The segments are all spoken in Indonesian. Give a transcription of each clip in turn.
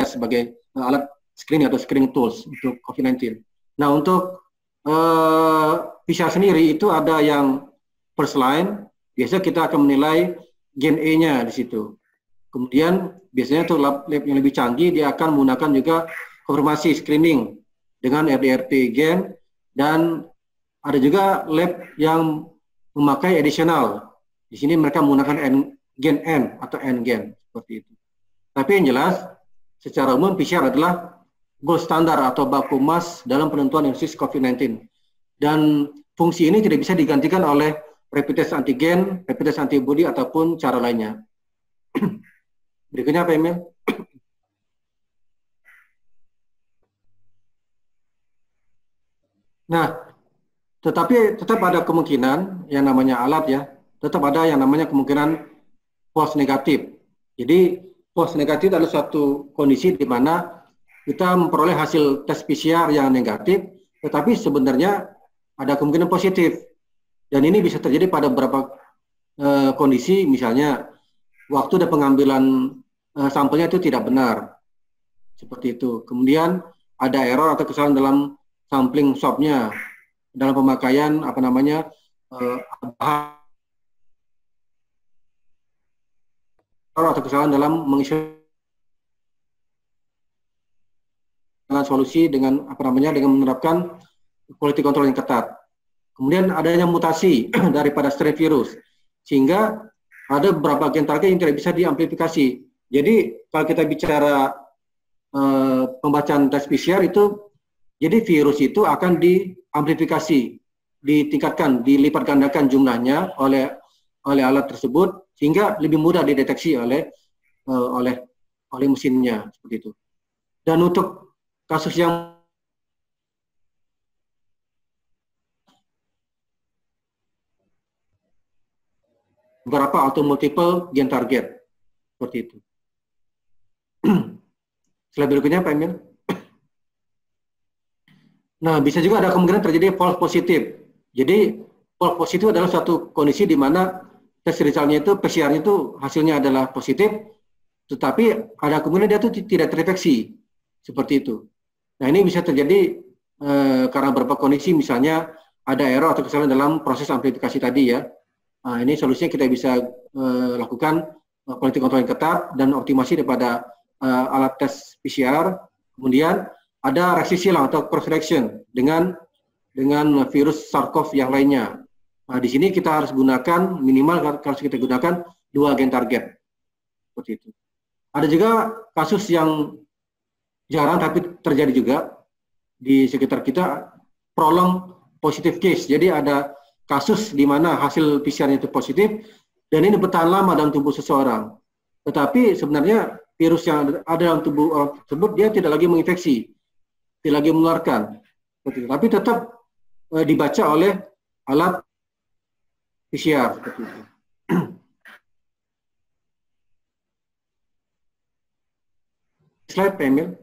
sebagai alat screening atau screening tools untuk COVID-19. Nah, untuk PCR sendiri itu ada yang first line, biasanya kita akan menilai gen E-nya di situ. Kemudian biasanya untuk lab yang lebih canggih dia akan menggunakan juga konfirmasi screening dengan RDRT gen, dan ada juga lab yang memakai additional. Di sini mereka menggunakan gen N atau N gen seperti itu. Tapi yang jelas secara umum PCR adalah gold standar atau baku emas dalam penentuan diagnosis COVID-19. Dan fungsi ini tidak bisa digantikan oleh rapid test antigen, rapid test antibody ataupun cara lainnya. Berikutnya Pak Emil. Nah, tetapi tetap ada kemungkinan yang namanya alat ya, tetap ada yang namanya kemungkinan false negatif. Jadi false negatif adalah suatu kondisi di mana kita memperoleh hasil tes PCR yang negatif, tetapi sebenarnya ada kemungkinan positif. Dan ini bisa terjadi pada beberapa kondisi, misalnya waktu dan pengambilan sampelnya itu tidak benar, seperti itu. Kemudian ada error atau kesalahan dalam sampling swab-nya, dalam pemakaian atau kesalahan dalam mengisi dengan solusi dengan dengan menerapkan quality control yang ketat. Kemudian adanya mutasi daripada strain virus, sehingga ada beberapa gen target yang tidak bisa diamplifikasi. Jadi kalau kita bicara pembacaan tes PCR itu, jadi virus itu akan diamplifikasi, ditingkatkan, dilipat gandakan jumlahnya oleh alat tersebut, sehingga lebih mudah dideteksi oleh mesinnya seperti itu. Dan untuk kasus yang beberapa atau multiple gen target seperti itu. Slide berikutnya Pak Emil. Nah, bisa juga ada kemungkinan terjadi false positif. Jadi false positif adalah suatu kondisi di mana tes resultnya itu, PCR-nya itu hasilnya adalah positif, tetapi ada kemungkinan dia itu tidak terinfeksi, seperti itu. Nah, ini bisa terjadi karena beberapa kondisi, misalnya ada error atau kesalahan dalam proses amplifikasi tadi ya. Nah, ini solusinya kita bisa lakukan quality control yang ketat dan optimasi daripada alat tes PCR. Kemudian ada reaksi silang atau cross reaction dengan virus SARS-CoV yang lainnya. Nah, di sini kita harus gunakan minimal harus kita gunakan 2 gen target. Seperti itu. Ada juga kasus yang jarang tapi terjadi juga di sekitar kita, prolong positive case. Jadi ada kasus di mana hasil PCR-nya itu positif dan ini bertahan lama dalam tubuh seseorang. Tetapi sebenarnya virus yang ada dalam tubuh orang tersebut dia tidak lagi menginfeksi, tidak lagi menularkan. Tapi tetap dibaca oleh alat PCR seperti itu. Slide Pak Emil.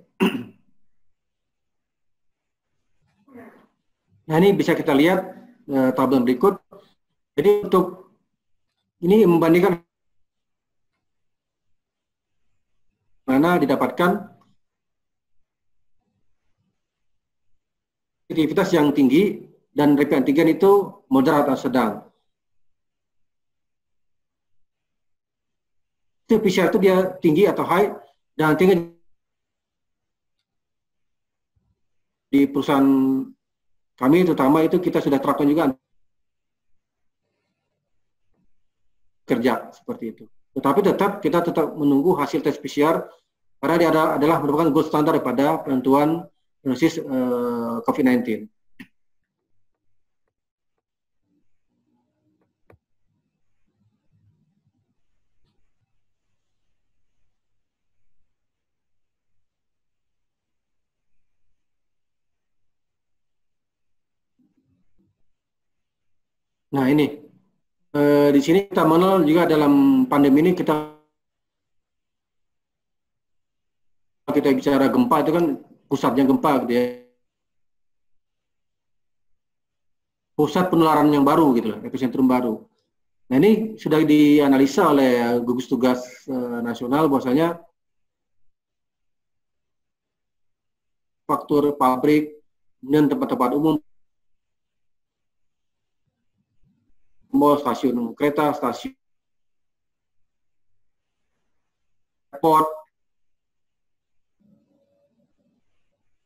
Nah ini bisa kita lihat tabel berikut. Jadi untuk ini membandingkan mana didapatkan aktivitas yang tinggi dan rapid antigen itu moderat atau sedang. Itu PCR itu dia tinggi atau high, dan tinggi di perusahaan kami terutama itu kita sudah terapkan juga kerja seperti itu. Tetapi kita tetap menunggu hasil tes PCR karena dia adalah merupakan gold standar pada penentuan prognosis COVID-19. Nah ini di sini kita mengenal juga dalam pandemi ini kita bicara gempa itu kan pusatnya gempa gitu ya. Pusat penularan yang baru gitu loh, epicentrum baru. Nah ini sudah dianalisa oleh gugus tugas nasional bahwasanya faktor pabrik dan tempat-tempat umum, mall, stasiun kereta, stasiun airport,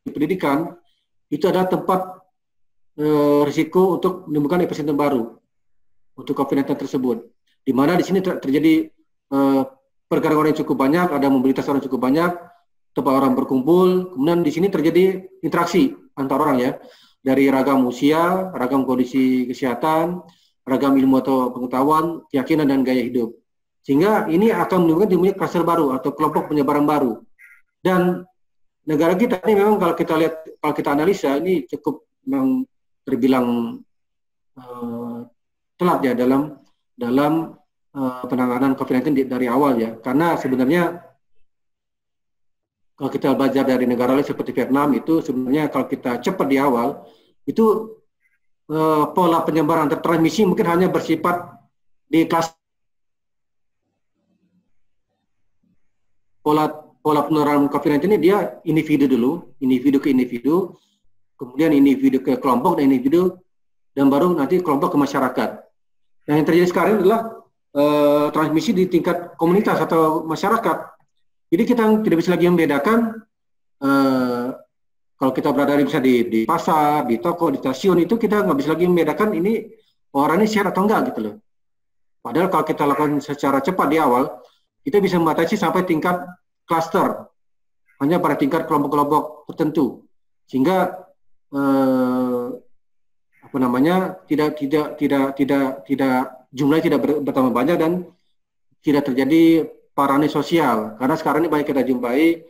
pendidikan itu adalah tempat risiko untuk menimbulkan epicentrum baru untuk COVID-19 tersebut. Di mana di sini terjadi pergerakan orang yang cukup banyak, ada mobilitas orang cukup banyak, tempat orang berkumpul, kemudian di sini terjadi interaksi antar orang ya, dari ragam usia, ragam kondisi kesehatan, ragam ilmu atau pengetahuan, keyakinan dan gaya hidup. Sehingga ini akan menimbulkan kluster baru atau kelompok penyebaran baru. Dan negara kita ini memang kalau kita lihat, kalau kita analisa ini cukup memang terbilang telat ya dalam penanganan COVID-19 dari awal ya. Karena sebenarnya kalau kita belajar dari negara lain seperti Vietnam itu sebenarnya kalau kita cepat di awal itu pola penyebaran transmisi mungkin hanya bersifat di kelas pola penularan COVID-19 ini dia individu dulu, individu ke individu, kemudian individu ke kelompok dan individu, dan baru nanti kelompok ke masyarakat. Nah, yang terjadi sekarang adalah transmisi di tingkat komunitas atau masyarakat. Jadi kita tidak bisa lagi membedakan kalau kita berada bisa di pasar, di toko, di stasiun itu kita nggak bisa lagi membedakan ini orang ini sehat atau enggak gitu loh. Padahal kalau kita lakukan secara cepat di awal, kita bisa membatasi sampai tingkat klaster, hanya pada tingkat kelompok-kelompok tertentu, sehingga tidak jumlahnya tidak bertambah banyak dan tidak terjadi paranoia sosial. Karena sekarang ini banyak kita jumpai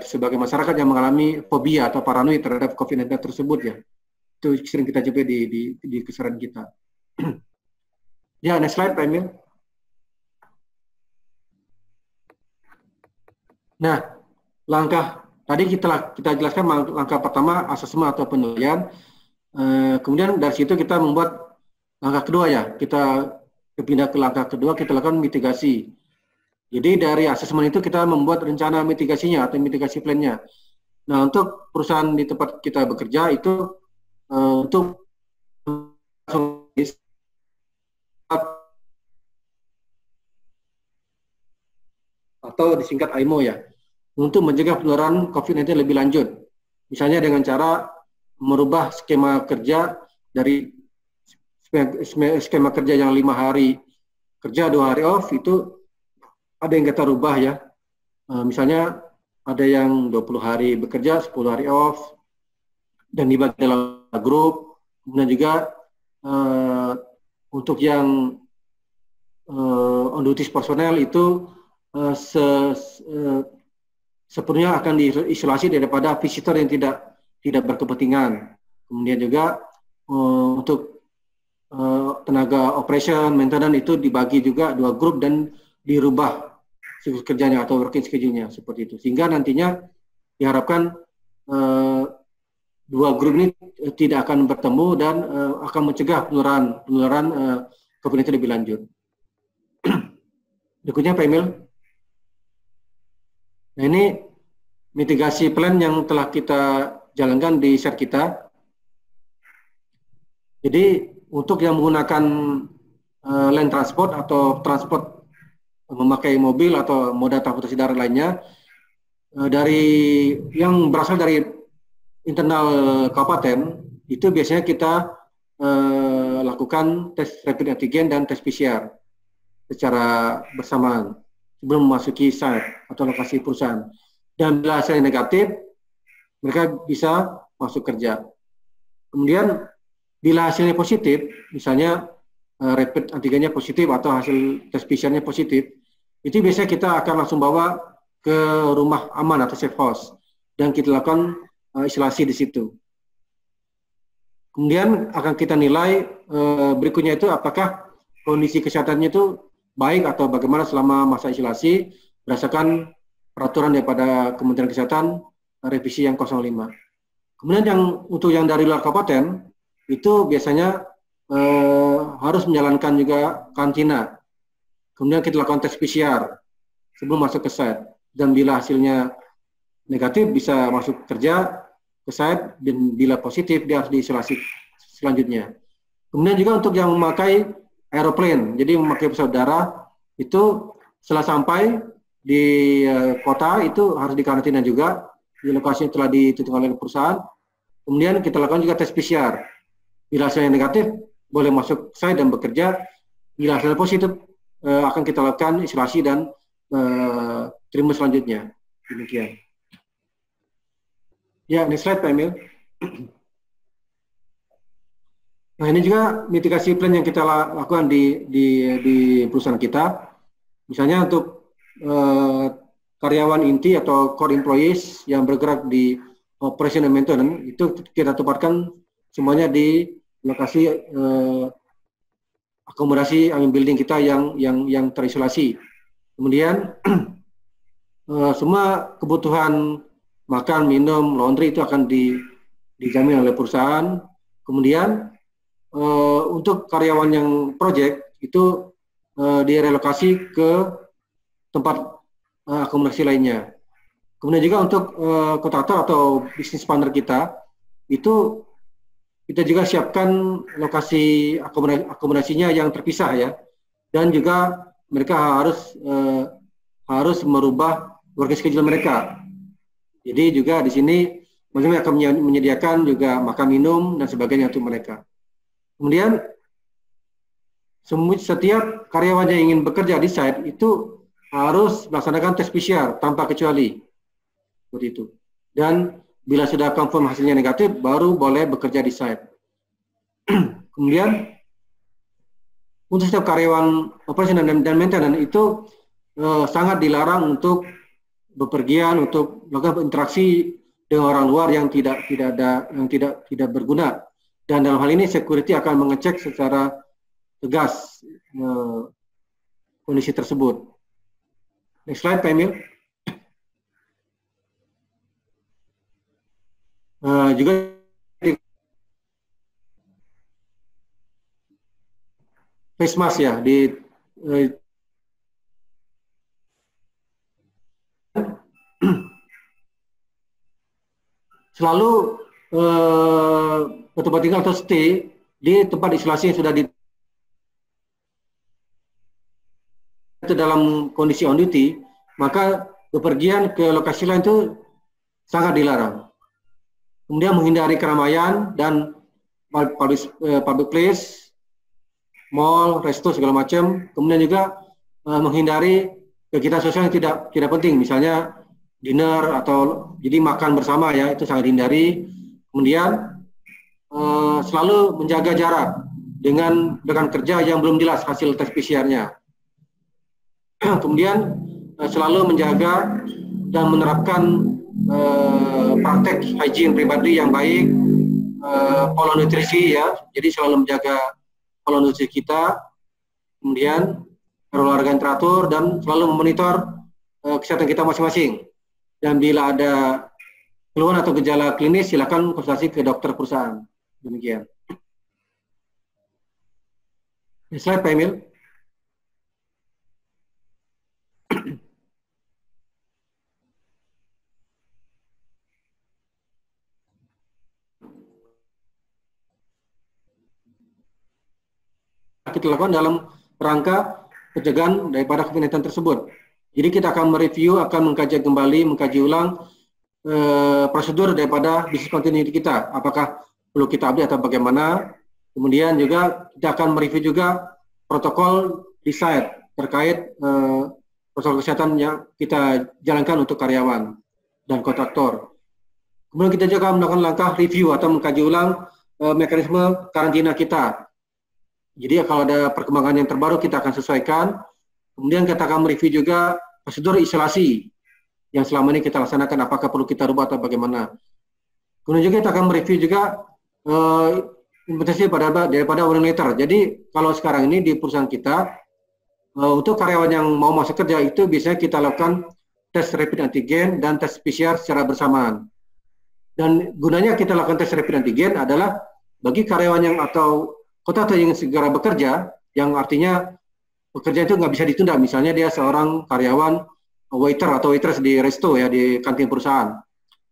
sebagai masyarakat yang mengalami fobia atau paranoia terhadap COVID-19 tersebut ya. Itu sering kita jumpai di kisaran kita. Ya, next slide Pak Emil. Nah, langkah tadi kita jelaskan langkah pertama asesmen atau penilaian. Kemudian dari situ kita membuat langkah kedua ya. Kita pindah ke langkah kedua, kita lakukan mitigasi. Jadi dari asesmen itu kita membuat rencana mitigasinya atau mitigasi plan-nya. Nah, untuk perusahaan di tempat kita bekerja itu untuk atau disingkat AIMO ya, untuk mencegah penularan COVID-19 lebih lanjut. Misalnya dengan cara merubah skema kerja dari skema kerja yang 5 hari kerja 2 hari off itu ada yang kita rubah ya. Misalnya ada yang 20 hari bekerja, 10 hari off, dan dibagi dalam grup. Kemudian juga untuk yang on duty personel itu sepenuhnya akan diisolasi daripada visitor yang tidak berkepentingan. Kemudian juga untuk tenaga operation, maintenance itu dibagi juga 2 grup dan dirubah siklus kerjanya atau working schedule-nya seperti itu. Sehingga nantinya diharapkan 2 grup ini tidak akan bertemu dan akan mencegah penularan COVID-19 lebih lanjut. Berikutnya Pak Emil. Nah, ini mitigasi plan yang telah kita jalankan di set kita. Jadi untuk yang menggunakan land transport atau transport memakai mobil atau moda transportasi darat lainnya, dari yang berasal dari internal kabupaten, itu biasanya kita lakukan tes rapid antigen dan tes PCR secara bersamaan sebelum memasuki site atau lokasi perusahaan. Dan bila hasilnya negatif, mereka bisa masuk kerja. Kemudian bila hasilnya positif, misalnya rapid antigennya positif atau hasil tes PCR-nya positif, itu biasanya kita akan langsung bawa ke rumah aman atau safe house dan kita lakukan isolasi di situ. Kemudian akan kita nilai berikutnya itu apakah kondisi kesehatannya itu baik atau bagaimana selama masa isolasi berdasarkan peraturan daripada Kementerian Kesehatan revisi yang 05. Kemudian untuk yang dari luar kabupaten itu biasanya harus menjalankan juga karantina. Kemudian kita lakukan tes PCR sebelum masuk ke site. Dan bila hasilnya negatif bisa masuk kerja ke site, dan bila positif dia harus diisolasi selanjutnya. Kemudian juga untuk yang memakai aeroplane, jadi memakai pesawat udara, itu setelah sampai di kota itu harus dikarantina juga di lokasi yang telah ditentukan oleh perusahaan. Kemudian kita lakukan juga tes PCR. Bila hasilnya negatif, boleh masuk site dan bekerja. Bila hasilnya positif, akan kita lakukan isolasi dan terima selanjutnya. Demikian. Ya, next slide Pak Emil. Nah, ini juga mitigasi plan yang kita lakukan di perusahaan kita. Misalnya untuk karyawan inti atau core employees yang bergerak di operation and maintenance, itu kita tempatkan semuanya di lokasi akomodasi building kita yang terisolasi. Kemudian semua kebutuhan makan, minum, laundry itu akan dijamin oleh perusahaan. Kemudian untuk karyawan yang project itu direlokasi ke tempat akomodasi lainnya. Kemudian juga untuk kontraktor atau bisnis partner kita itu kita juga siapkan lokasi akomodasinya yang terpisah ya, dan juga mereka harus merubah working schedule mereka. Jadi juga di sini kami akan menyediakan juga makan minum dan sebagainya untuk mereka. Kemudian setiap karyawan yang ingin bekerja di site itu harus melaksanakan tes PCR tanpa kecuali, seperti itu. Dan bila sudah confirm hasilnya negatif, baru boleh bekerja di site. Kemudian untuk setiap karyawan operasi dan maintenance itu sangat dilarang untuk bepergian, untuk melakukan interaksi dengan orang luar yang tidak berguna. Dan dalam hal ini security akan mengecek secara tegas kondisi tersebut. Next slide Pak Emil. Juga face mask ya selalu tempat tinggal atau stay di tempat isolasi yang sudah dalam kondisi on duty, maka bepergian ke lokasi lain itu sangat dilarang. Kemudian menghindari keramaian dan public place, mall, resto segala macam. Kemudian juga menghindari kegiatan sosial yang tidak penting, misalnya dinner atau jadi makan bersama ya, itu sangat dihindari. Kemudian selalu menjaga jarak dengan rekan kerja yang belum jelas hasil tes PCR-nya. Kemudian selalu menjaga dan menerapkan praktek hygiene pribadi yang baik, pola nutrisi ya, jadi selalu menjaga pola nutrisi kita, kemudian olahraga yang teratur, dan selalu memonitor kesehatan kita masing-masing. Dan bila ada keluhan atau gejala klinis, silakan konsultasi ke dokter perusahaan. Demikian. Slide Pak Emil. Kita lakukan dalam rangka pencegahan daripada COVID-19 tersebut. Jadi kita akan mereview, akan mengkaji kembali, mengkaji ulang prosedur daripada bisnis continuity kita. Apakah perlu kita update atau bagaimana. Kemudian juga kita akan mereview juga protokol di site terkait protokol kesehatan yang kita jalankan untuk karyawan dan kontraktor. Kemudian kita juga melakukan langkah review atau mengkaji ulang mekanisme karantina kita. Jadi kalau ada perkembangan yang terbaru kita akan sesuaikan. Kemudian kita akan mereview juga prosedur isolasi yang selama ini kita laksanakan, apakah perlu kita rubah atau bagaimana. Kemudian juga kita akan mereview juga implementasi daripada warning letter. Jadi kalau sekarang ini di perusahaan kita, untuk karyawan yang mau masuk kerja itu biasanya kita lakukan tes rapid antigen dan tes PCR secara bersamaan. Dan gunanya kita lakukan tes rapid antigen adalah bagi karyawan yang atau kontraktor yang segera bekerja, yang artinya pekerjaan itu nggak bisa ditunda. Misalnya dia seorang karyawan waiter atau waitress di resto ya, di kantin perusahaan.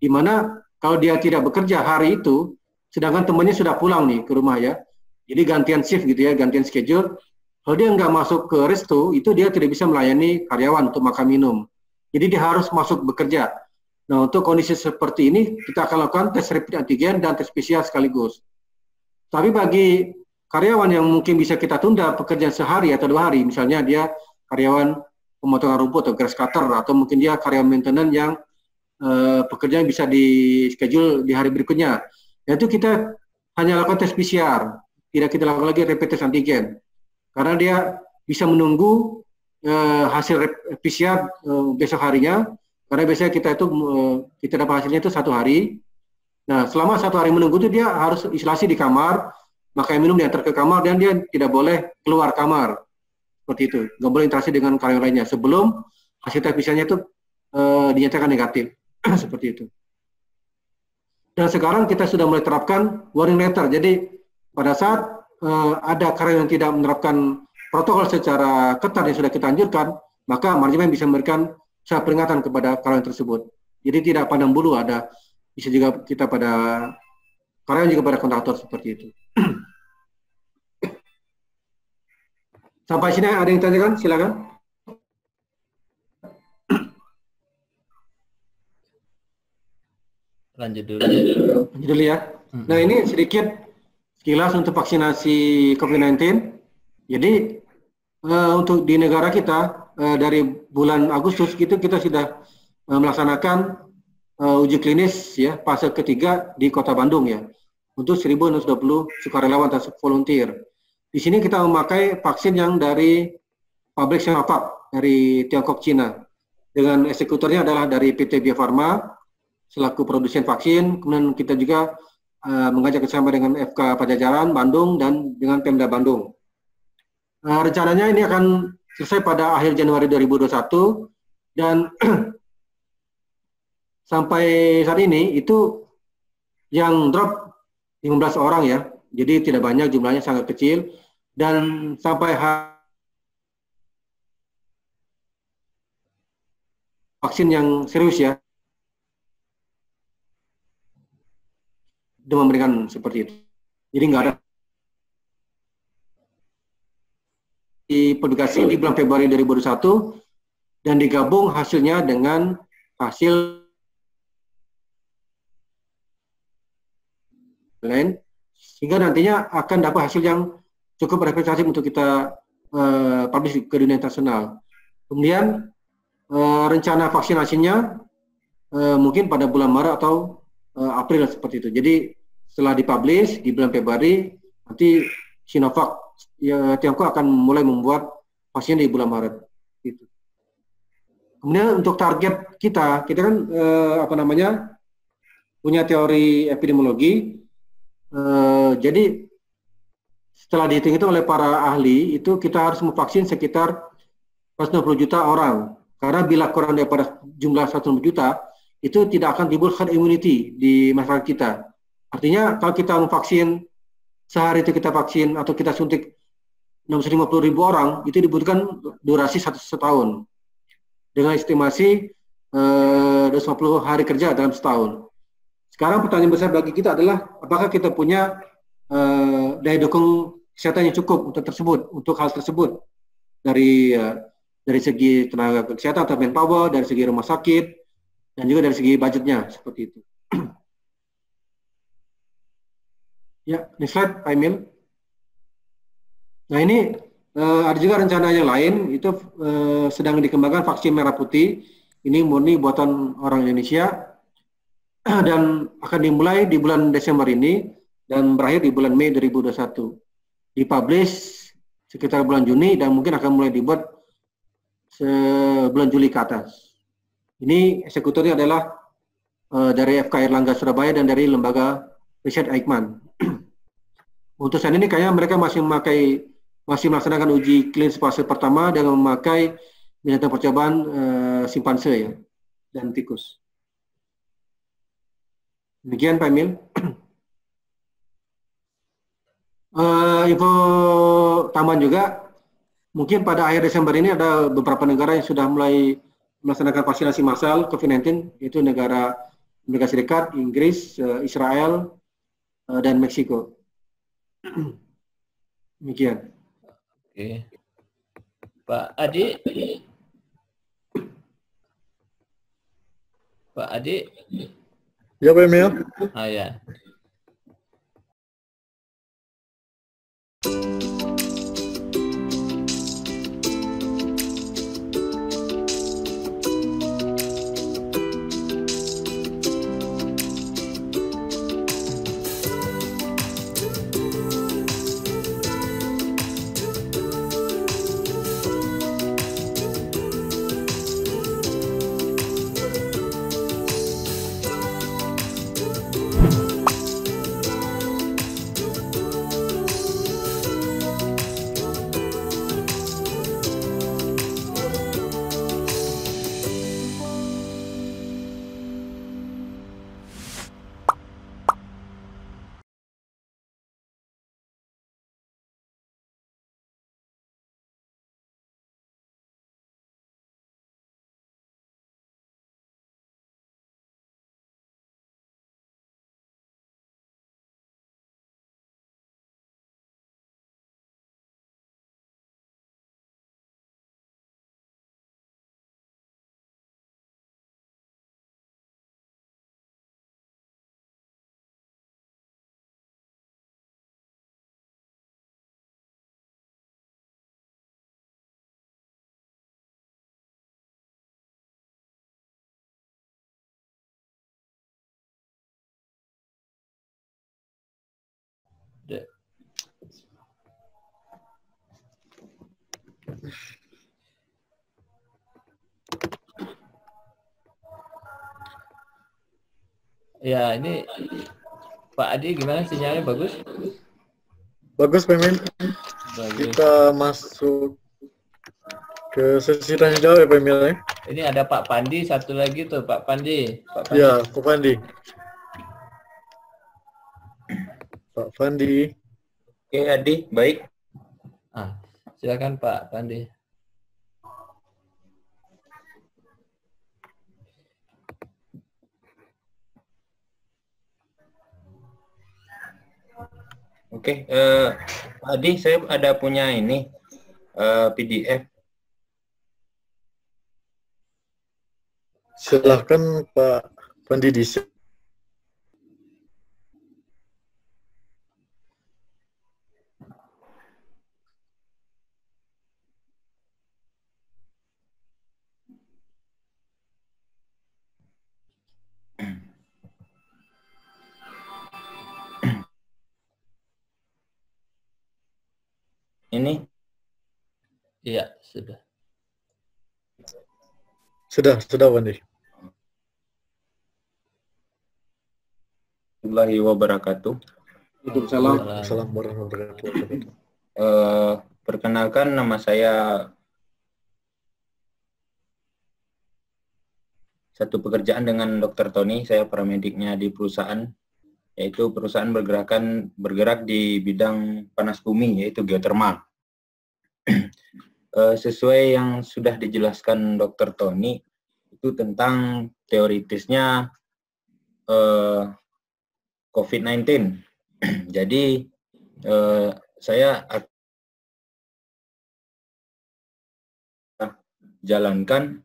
Di mana kalau dia tidak bekerja hari itu, sedangkan temannya sudah pulang nih ke rumah ya. Jadi gantian shift gitu ya, gantian schedule. Kalau dia nggak masuk ke resto, itu dia tidak bisa melayani karyawan untuk makan minum. Jadi dia harus masuk bekerja. Nah, untuk kondisi seperti ini, kita akan lakukan tes rapid antigen dan tes PCR sekaligus. Tapi bagi karyawan yang mungkin bisa kita tunda pekerjaan sehari atau 2 hari, misalnya dia karyawan pemotongan rumput atau grass cutter, atau mungkin dia karyawan maintenance yang pekerjaan bisa di schedule di hari berikutnya. Yaitu kita hanya lakukan tes PCR, tidak kita lakukan lagi rapid test antigen. Karena dia bisa menunggu hasil PCR besok harinya, karena biasanya kita itu kita dapat hasilnya itu 1 hari. Nah, selama 1 hari menunggu itu dia harus isolasi di kamar, makan minum diantar ke kamar, dan dia tidak boleh keluar kamar. Seperti itu, nggak boleh interaksi dengan karyawan lainnya sebelum hasil tes PCR-nya itu dinyatakan negatif. Seperti itu. Dan sekarang kita sudah mulai terapkan warning letter. Jadi pada saat ada karyawan yang tidak menerapkan protokol secara ketat yang sudah kita anjurkan, maka manajemen bisa memberikan surat peringatan kepada karyawan tersebut. Jadi tidak pandang bulu, ada bisa juga kita pada karyawan juga pada kontraktor seperti itu. Sampai sini ada yang tanyakan? Silakan. Lanjut dulu. Lanjut dulu ya. Nah, ini sedikit sekilas untuk vaksinasi COVID-19. Jadi untuk di negara kita dari bulan Agustus itu kita sudah melaksanakan uji klinis ya fase ketiga di Kota Bandung ya untuk 1.620 sukarelawan atau volunteer. Di sini kita memakai vaksin yang dari pabrik Sinovac dari Tiongkok Cina. Dengan eksekutornya adalah dari PT Bio Farma selaku produsen vaksin. Kemudian kita juga mengajak bersama dengan FK Pajajaran Bandung dan dengan Pemda Bandung. Rencananya ini akan selesai pada akhir Januari 2021 dan sampai saat ini itu yang drop 15 orang ya. Jadi tidak banyak, jumlahnya sangat kecil, dan sampai vaksin yang serius ya, demam ringan seperti itu. Jadi nggak ada. Dipublikasi di bulan Februari 2021 dan digabung hasilnya dengan hasil lain, sehingga nantinya akan dapat hasil yang cukup representatif untuk kita publish ke dunia internasional. Kemudian rencana vaksinasinya mungkin pada bulan Maret atau April seperti itu. Jadi setelah dipublish di bulan Februari, nanti Sinovac ya, Tiongkok akan mulai membuat vaksin di bulan Maret. Gitu. Kemudian untuk target kita kan punya teori epidemiologi. Jadi setelah dihitung itu oleh para ahli, itu kita harus memvaksin sekitar 160 juta orang. Karena bila kurang daripada jumlah 160 juta, itu tidak akan timbul herd immunity di masyarakat kita. Artinya kalau kita memvaksin, sehari itu kita vaksin atau kita suntik 650.000 orang, itu dibutuhkan durasi 1 tahun. Dengan estimasi 250 hari kerja dalam setahun. Sekarang pertanyaan besar bagi kita adalah, apakah kita punya daya dukung kesehatan yang cukup untuk hal tersebut, dari segi tenaga kesehatan atau manpower, dari segi rumah sakit, dan juga dari segi budgetnya, seperti itu. Ya, next slide, Pak Emil. Nah, ini ada juga rencana yang lain, itu sedang dikembangkan vaksin merah putih. Ini murni buatan orang Indonesia dan akan dimulai di bulan Desember ini dan berakhir di bulan Mei 2021. Dipublish sekitar bulan Juni dan mungkin akan mulai dibuat bulan Juli ke atas. Ini eksekutornya adalah dari FK Airlangga Surabaya dan dari lembaga riset Eijkman. Untuk saat ini kayaknya mereka masih melaksanakan uji klinis fase pertama dengan memakai binatang percobaan simpanse ya, dan tikus. Demikian Pak Emil. Info tambahan juga, mungkin pada akhir Desember ini ada beberapa negara yang sudah mulai melaksanakan vaksinasi massal COVID-19, yaitu negara Amerika Serikat, Inggris, Israel, dan Meksiko. Demikian. Oke. Pak Adi. Pak Adi. Ya, Pak Emil. Ah, ya. Ya, ini Pak Adi gimana sinyalnya, bagus? Bagus, Pak Emil. Bagus. Kita masuk ke sesi tanya jawab ya, Pak Emil ya. Ini ada Pak Pandi satu lagi tuh, Pak Pandi. Pak Pandi. Ya, Pak Pandi. Pak Pandi. Oke, Adi, baik. Silakan Pak Pandi. Oke, Pak Adi, saya ada punya ini PDF. Silahkan Pak Pandi di-share. Ini? Iya, sudah. Sudah, Pandi. Warahmatullahi wabarakatuh. Waalaikumsalam. Assalamualaikum warahmatullahi wabarakatuh. Perkenalkan, nama saya satu pekerjaan dengan Dr. Tony. Saya paramediknya di perusahaan, yaitu perusahaan bergerak di bidang panas bumi, yaitu geotermal. Sesuai yang sudah dijelaskan Dr. Tony, itu tentang teoritisnya COVID-19. Jadi saya akan jalankan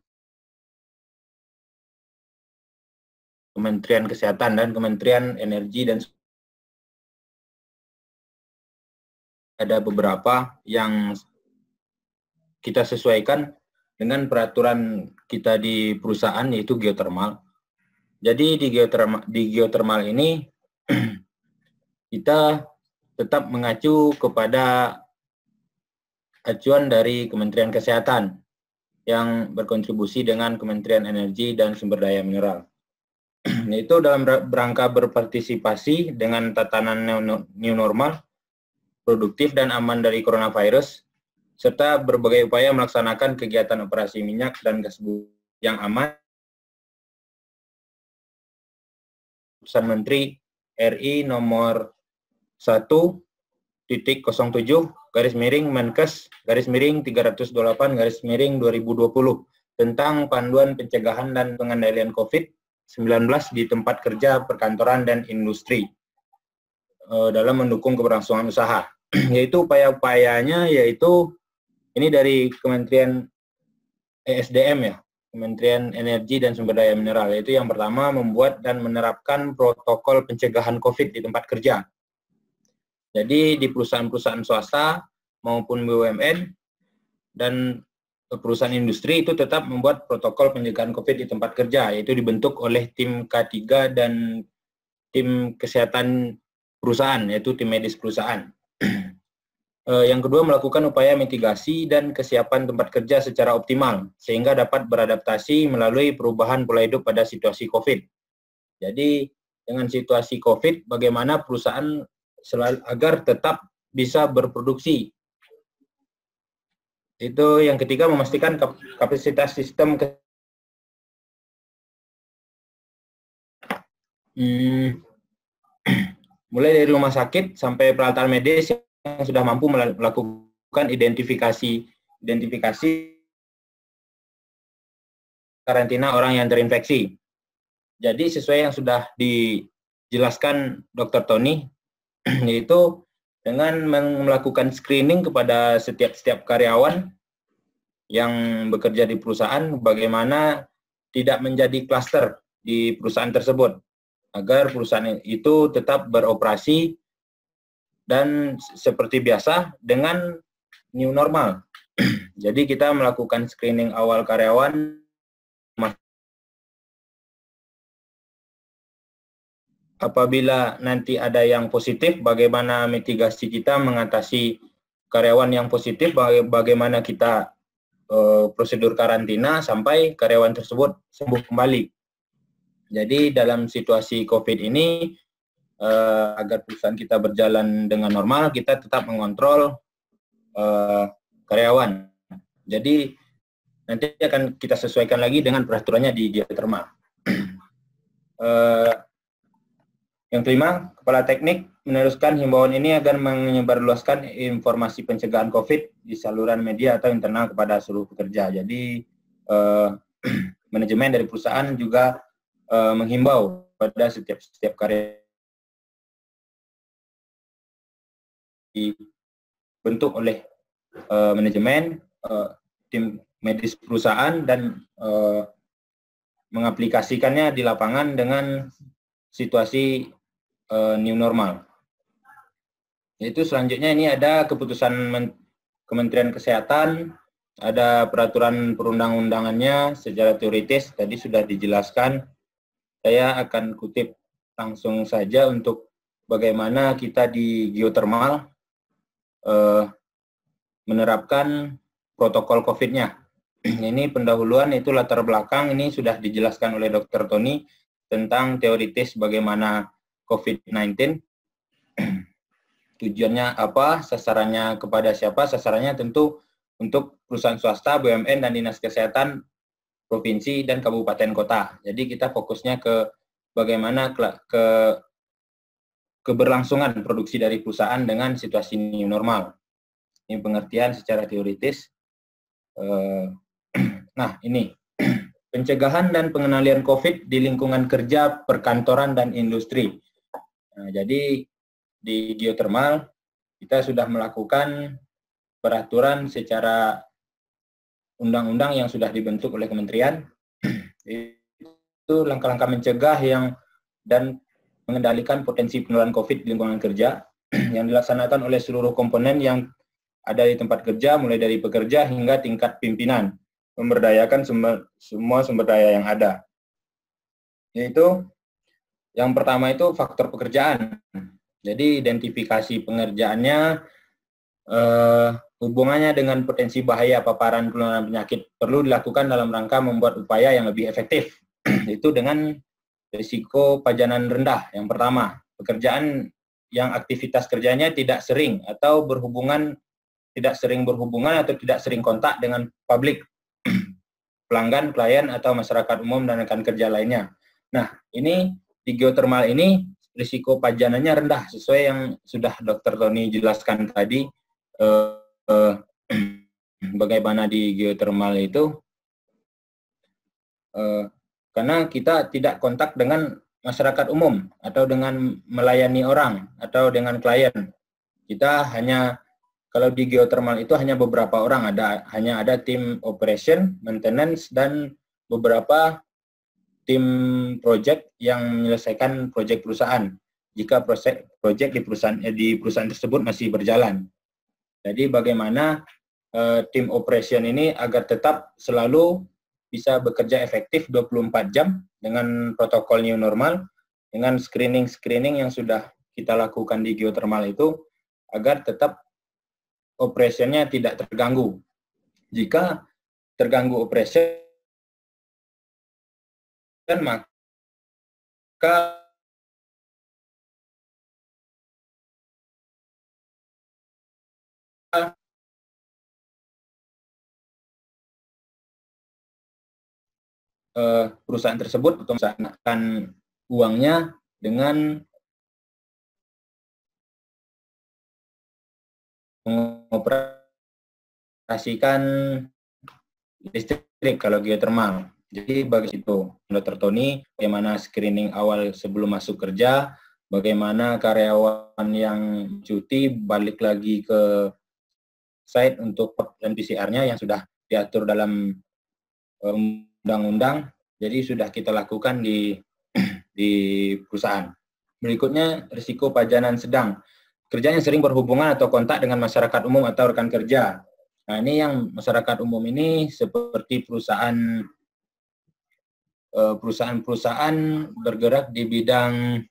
Kementerian Kesehatan dan Kementerian Energi, dan ada beberapa yang kita sesuaikan dengan peraturan kita di perusahaan, yaitu geotermal. Jadi di geotermal ini kita tetap mengacu kepada acuan dari Kementerian Kesehatan yang berkontribusi dengan Kementerian Energi dan Sumber Daya Mineral. Yaitu dalam rangka berpartisipasi dengan tatanan new normal, produktif dan aman dari coronavirus, serta berbagai upaya melaksanakan kegiatan operasi minyak dan gas bumi yang aman. Keputusan Menteri RI nomor 1.07 Menkes/328/2020 tentang panduan pencegahan dan pengendalian COVID-19 di tempat kerja, perkantoran, dan industri dalam mendukung keberlangsungan usaha. Yaitu upaya-upayanya, yaitu ini dari Kementerian ESDM ya, Kementerian Energi dan Sumber Daya Mineral, yaitu yang pertama membuat dan menerapkan protokol pencegahan COVID di tempat kerja. Jadi di perusahaan-perusahaan swasta maupun BUMN dan perusahaan industri itu tetap membuat protokol pencegahan COVID di tempat kerja, yaitu dibentuk oleh tim K3 dan tim kesehatan perusahaan, yaitu tim medis perusahaan. Yang kedua, melakukan upaya mitigasi dan kesiapan tempat kerja secara optimal, sehingga dapat beradaptasi melalui perubahan pola hidup pada situasi COVID. Jadi, dengan situasi COVID, bagaimana perusahaan agar tetap bisa berproduksi. Itu yang ketiga, memastikan kapasitas sistem mulai dari rumah sakit sampai peralatan medis yang sudah mampu melakukan identifikasi karantina orang yang terinfeksi. Jadi sesuai yang sudah dijelaskan Dr. Tony, yaitu dengan melakukan screening kepada setiap karyawan yang bekerja di perusahaan, bagaimana tidak menjadi klaster di perusahaan tersebut, agar perusahaan itu tetap beroperasi dan seperti biasa dengan new normal. Jadi kita melakukan screening awal karyawan. Apabila nanti ada yang positif, bagaimana mitigasi kita mengatasi karyawan yang positif, bagaimana kita prosedur karantina sampai karyawan tersebut sembuh kembali. Jadi dalam situasi COVID ini, agar perusahaan kita berjalan dengan normal, kita tetap mengontrol karyawan. Jadi nanti akan kita sesuaikan lagi dengan peraturannya di geotermal. Yang kelima, Kepala Teknik meneruskan himbauan ini agar menyebarluaskan informasi pencegahan COVID di saluran media atau internal kepada seluruh pekerja. Jadi manajemen dari perusahaan juga menghimbau pada setiap karyawan dibentuk oleh manajemen, tim medis perusahaan, dan mengaplikasikannya di lapangan dengan situasi new normal. Yaitu selanjutnya ini ada keputusan Kementerian Kesehatan, ada peraturan perundang-undangannya secara teoritis tadi sudah dijelaskan. Saya akan kutip langsung saja untuk bagaimana kita di geotermal menerapkan protokol COVID-nya. Ini pendahuluan, itu latar belakang, ini sudah dijelaskan oleh Dr. Tony tentang teoritis bagaimana COVID-19. tujuannya apa, sasarannya kepada siapa, sasarannya tentu untuk perusahaan swasta, BUMN, dan Dinas Kesehatan Provinsi dan Kabupaten Kota. Jadi kita fokusnya ke bagaimana keberlangsungan produksi dari perusahaan dengan situasi new normal. Ini pengertian secara teoritis. Nah, ini pencegahan dan pengendalian COVID di lingkungan kerja, perkantoran, dan industri. Nah, jadi di geothermal kita sudah melakukan peraturan secara undang-undang yang sudah dibentuk oleh kementerian. Itu langkah-langkah mencegah dan mengendalikan potensi penularan COVID di lingkungan kerja yang dilaksanakan oleh seluruh komponen yang ada di tempat kerja, mulai dari pekerja hingga tingkat pimpinan, memberdayakan semua sumber daya yang ada. Yaitu yang pertama itu faktor pekerjaan. Jadi identifikasi pengerjaannya, hubungannya dengan potensi bahaya paparan penularan penyakit perlu dilakukan dalam rangka membuat upaya yang lebih efektif. Itu dengan risiko pajanan rendah. Yang pertama, pekerjaan yang aktivitas kerjanya tidak sering berhubungan atau tidak sering kontak dengan publik, pelanggan, klien, atau masyarakat umum dan rekan kerja lainnya. Nah, ini di geothermal ini risiko pajanannya rendah, sesuai yang sudah Dr. Tony jelaskan tadi. Bagaimana di geothermal itu, karena kita tidak kontak dengan masyarakat umum atau dengan melayani orang atau dengan klien. Kita hanya, kalau di geothermal itu hanya beberapa orang, hanya ada tim operation, maintenance, dan beberapa tim project yang menyelesaikan proyek perusahaan jika proyek di perusahaan tersebut masih berjalan. Jadi bagaimana tim operation ini agar tetap selalu bisa bekerja efektif 24 jam dengan protokol new normal, dengan screening yang sudah kita lakukan di geothermal itu, agar tetap operationnya tidak terganggu. Jika terganggu operation, maka perusahaan tersebut menggunakan uangnya dengan mengoperasikan listrik kalau geothermal. Jadi bagi itu, Dr. Tony, bagaimana screening awal sebelum masuk kerja, bagaimana karyawan yang cuti balik lagi ke site untuk dan PCR-nya yang sudah diatur dalam undang-undang, jadi sudah kita lakukan di perusahaan. Berikutnya, risiko pajanan sedang. Kerja yang sering berhubungan atau kontak dengan masyarakat umum atau rekan kerja. Nah, ini yang masyarakat umum ini seperti perusahaan bergerak di bidang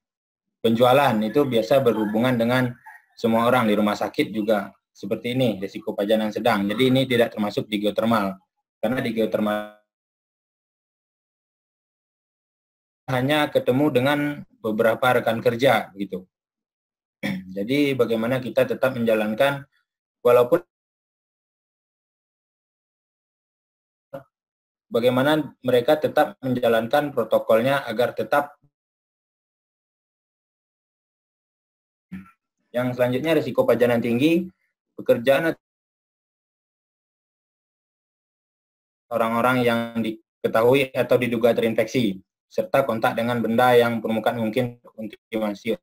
penjualan, itu biasa berhubungan dengan semua orang. Di rumah sakit juga seperti ini, risiko pajanan sedang. Jadi ini tidak termasuk di geothermal, karena di geothermal hanya ketemu dengan beberapa rekan kerja gitu. Jadi bagaimana kita tetap menjalankan, walaupun bagaimana mereka tetap menjalankan protokolnya agar tetap. Yang selanjutnya, risiko pajanan tinggi, pekerjaan orang-orang yang diketahui atau diduga terinfeksi, serta kontak dengan benda yang permukaan mungkin kontaminasi.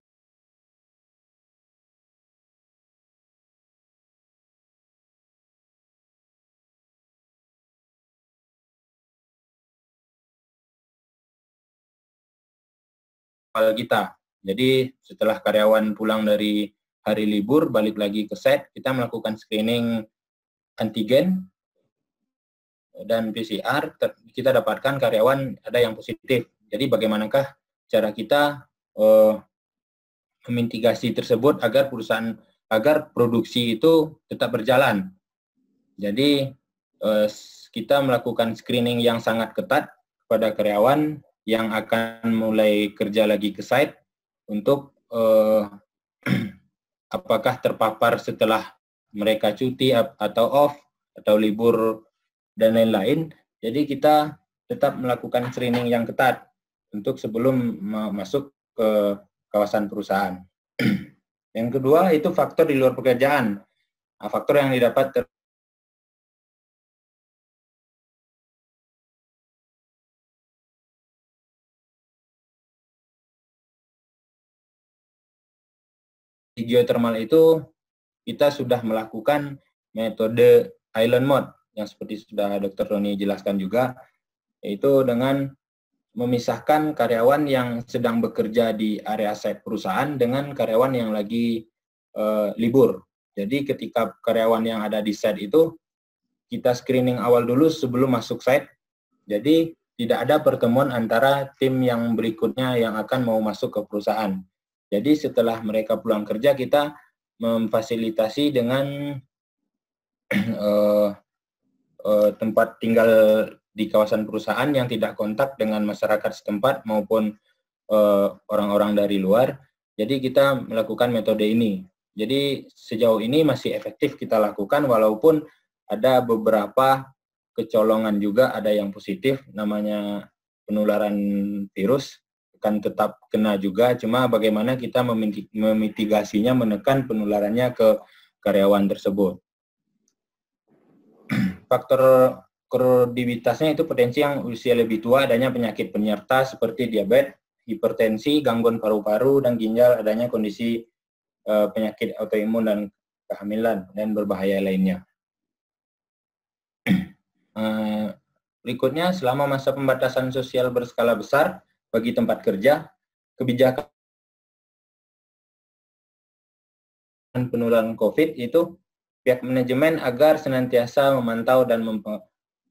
Kita. Jadi setelah karyawan pulang dari hari libur, balik lagi ke site, kita melakukan screening antigen dan PCR, kita dapatkan karyawan ada yang positif. Jadi bagaimanakah cara kita memitigasi tersebut agar produksi itu tetap berjalan. Jadi kita melakukan screening yang sangat ketat kepada karyawan yang akan mulai kerja lagi ke site untuk apakah terpapar setelah mereka cuti atau off atau libur dan lain-lain. Jadi kita tetap melakukan screening yang ketat untuk sebelum masuk ke kawasan perusahaan. Yang kedua itu faktor di luar pekerjaan. Nah, faktor yang didapat di geothermal itu kita sudah melakukan metode island mode yang seperti sudah Dr. Roni jelaskan juga, yaitu dengan memisahkan karyawan yang sedang bekerja di area site perusahaan dengan karyawan yang lagi libur. Jadi ketika karyawan yang ada di site itu kita screening awal dulu sebelum masuk site. Jadi tidak ada pertemuan antara tim yang berikutnya yang akan mau masuk ke perusahaan. Jadi setelah mereka pulang kerja kita memfasilitasi dengan tempat tinggal di kawasan perusahaan yang tidak kontak dengan masyarakat setempat maupun orang-orang dari luar. Jadi kita melakukan metode ini. Jadi sejauh ini masih efektif kita lakukan walaupun ada beberapa kecolongan juga, ada yang positif, namanya penularan virus akan tetap kena juga, cuma bagaimana kita memitigasinya, menekan penularannya ke karyawan tersebut. Faktor komorbidasnya itu potensi yang usia lebih tua, adanya penyakit penyerta seperti diabetes, hipertensi, gangguan paru-paru, dan ginjal, adanya kondisi penyakit autoimun dan kehamilan, dan berbahaya lainnya. Berikutnya, selama masa pembatasan sosial berskala besar bagi tempat kerja, kebijakan penularan COVID itu pihak manajemen agar senantiasa memantau dan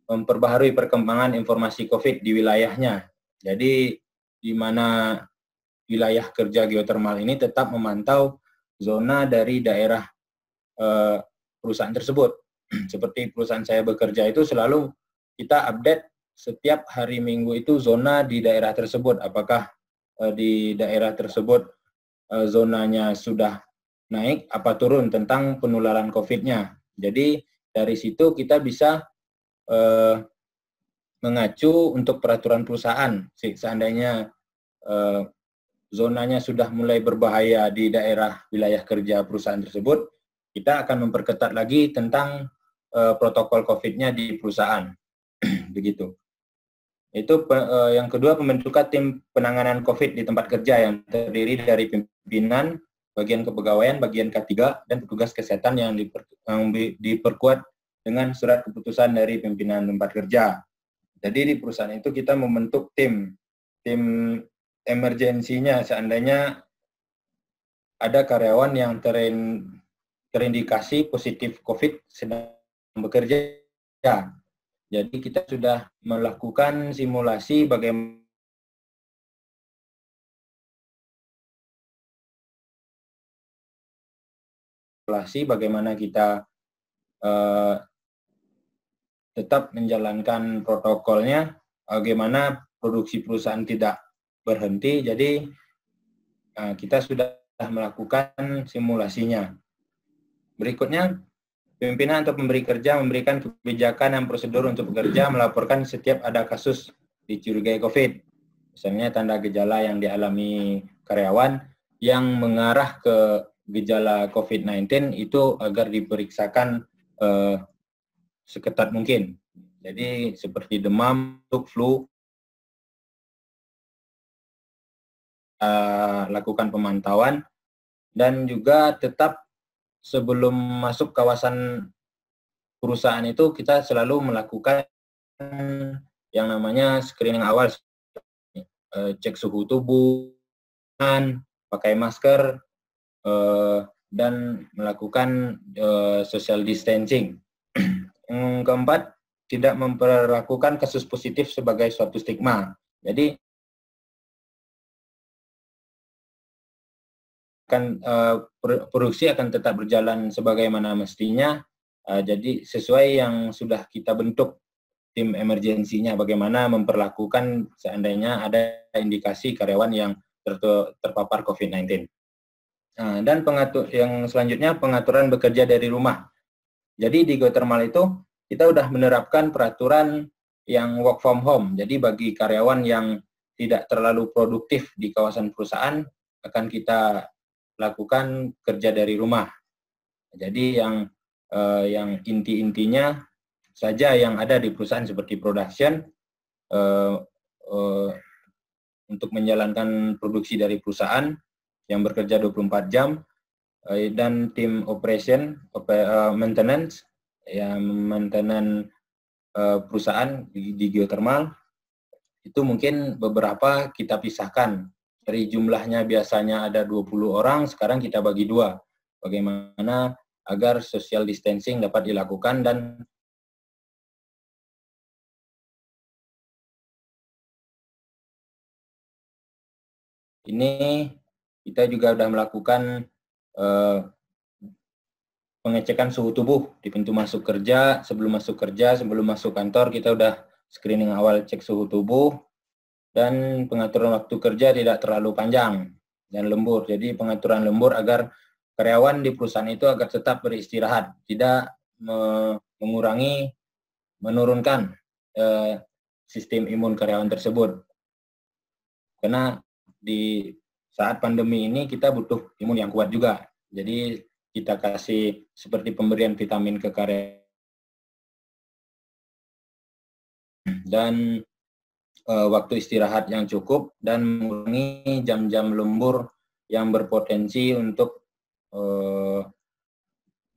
memperbaharui perkembangan informasi COVID di wilayahnya. Jadi, di mana wilayah kerja geothermal ini tetap memantau zona dari daerah perusahaan tersebut. Seperti perusahaan saya bekerja itu selalu kita update setiap hari Minggu itu zona di daerah tersebut. Apakah di daerah tersebut zonanya sudah naik, apa turun tentang penularan COVID-nya. Jadi dari situ kita bisa mengacu untuk peraturan perusahaan. Seandainya zonanya sudah mulai berbahaya di daerah wilayah kerja perusahaan tersebut, kita akan memperketat lagi tentang protokol COVID-nya di perusahaan. Begitu. Itu yang kedua, pembentukan tim penanganan COVID di tempat kerja yang terdiri dari pimpinan, bagian kepegawaian, bagian K3, dan petugas kesehatan yang diperkuat dengan surat keputusan dari pimpinan tempat kerja. Jadi di perusahaan itu kita membentuk tim emergensinya seandainya ada karyawan yang terindikasi positif COVID sedang bekerja. Jadi kita sudah melakukan simulasi bagaimana kita tetap menjalankan protokolnya, bagaimana produksi perusahaan tidak berhenti. Jadi kita sudah melakukan simulasinya. Berikutnya, pimpinan atau pemberi kerja memberikan kebijakan dan prosedur untuk bekerja, melaporkan setiap ada kasus dicurigai COVID. Misalnya tanda gejala yang dialami karyawan yang mengarah ke gejala COVID-19 itu agar diperiksakan seketat mungkin. Jadi seperti demam, flu, lakukan pemantauan, dan juga tetap sebelum masuk kawasan perusahaan itu kita selalu melakukan yang namanya screening awal, cek suhu tubuh, pakai masker, dan melakukan social distancing. Yang keempat, tidak memperlakukan kasus positif sebagai suatu stigma. Jadi produksi akan tetap berjalan sebagaimana mestinya. Jadi sesuai yang sudah kita bentuk tim emergensinya, bagaimana memperlakukan seandainya ada indikasi karyawan yang terpapar COVID-19. Nah, dan yang selanjutnya pengaturan bekerja dari rumah. Jadi di geothermal itu kita udah menerapkan peraturan yang work from home. Jadi bagi karyawan yang tidak terlalu produktif di kawasan perusahaan akan kita lakukan kerja dari rumah. Jadi yang inti-intinya saja yang ada di perusahaan seperti production untuk menjalankan produksi dari perusahaan yang bekerja 24 jam dan tim operation, maintenance, yang maintenance perusahaan di geothermal itu mungkin beberapa kita pisahkan. Dari jumlahnya biasanya ada 20 orang, sekarang kita bagi 2. Bagaimana agar social distancing dapat dilakukan dan ini kita juga sudah melakukan pengecekan suhu tubuh di pintu masuk kerja, sebelum masuk kantor kita udah screening awal cek suhu tubuh, dan pengaturan waktu kerja tidak terlalu panjang dan lembur. Jadi pengaturan lembur agar karyawan di perusahaan itu agar tetap beristirahat, tidak menurunkan sistem imun karyawan tersebut. Karena di saat pandemi ini kita butuh imun yang kuat juga. Jadi kita kasih seperti pemberian vitamin ke karyawan dan waktu istirahat yang cukup dan mengurangi jam-jam lembur yang berpotensi untuk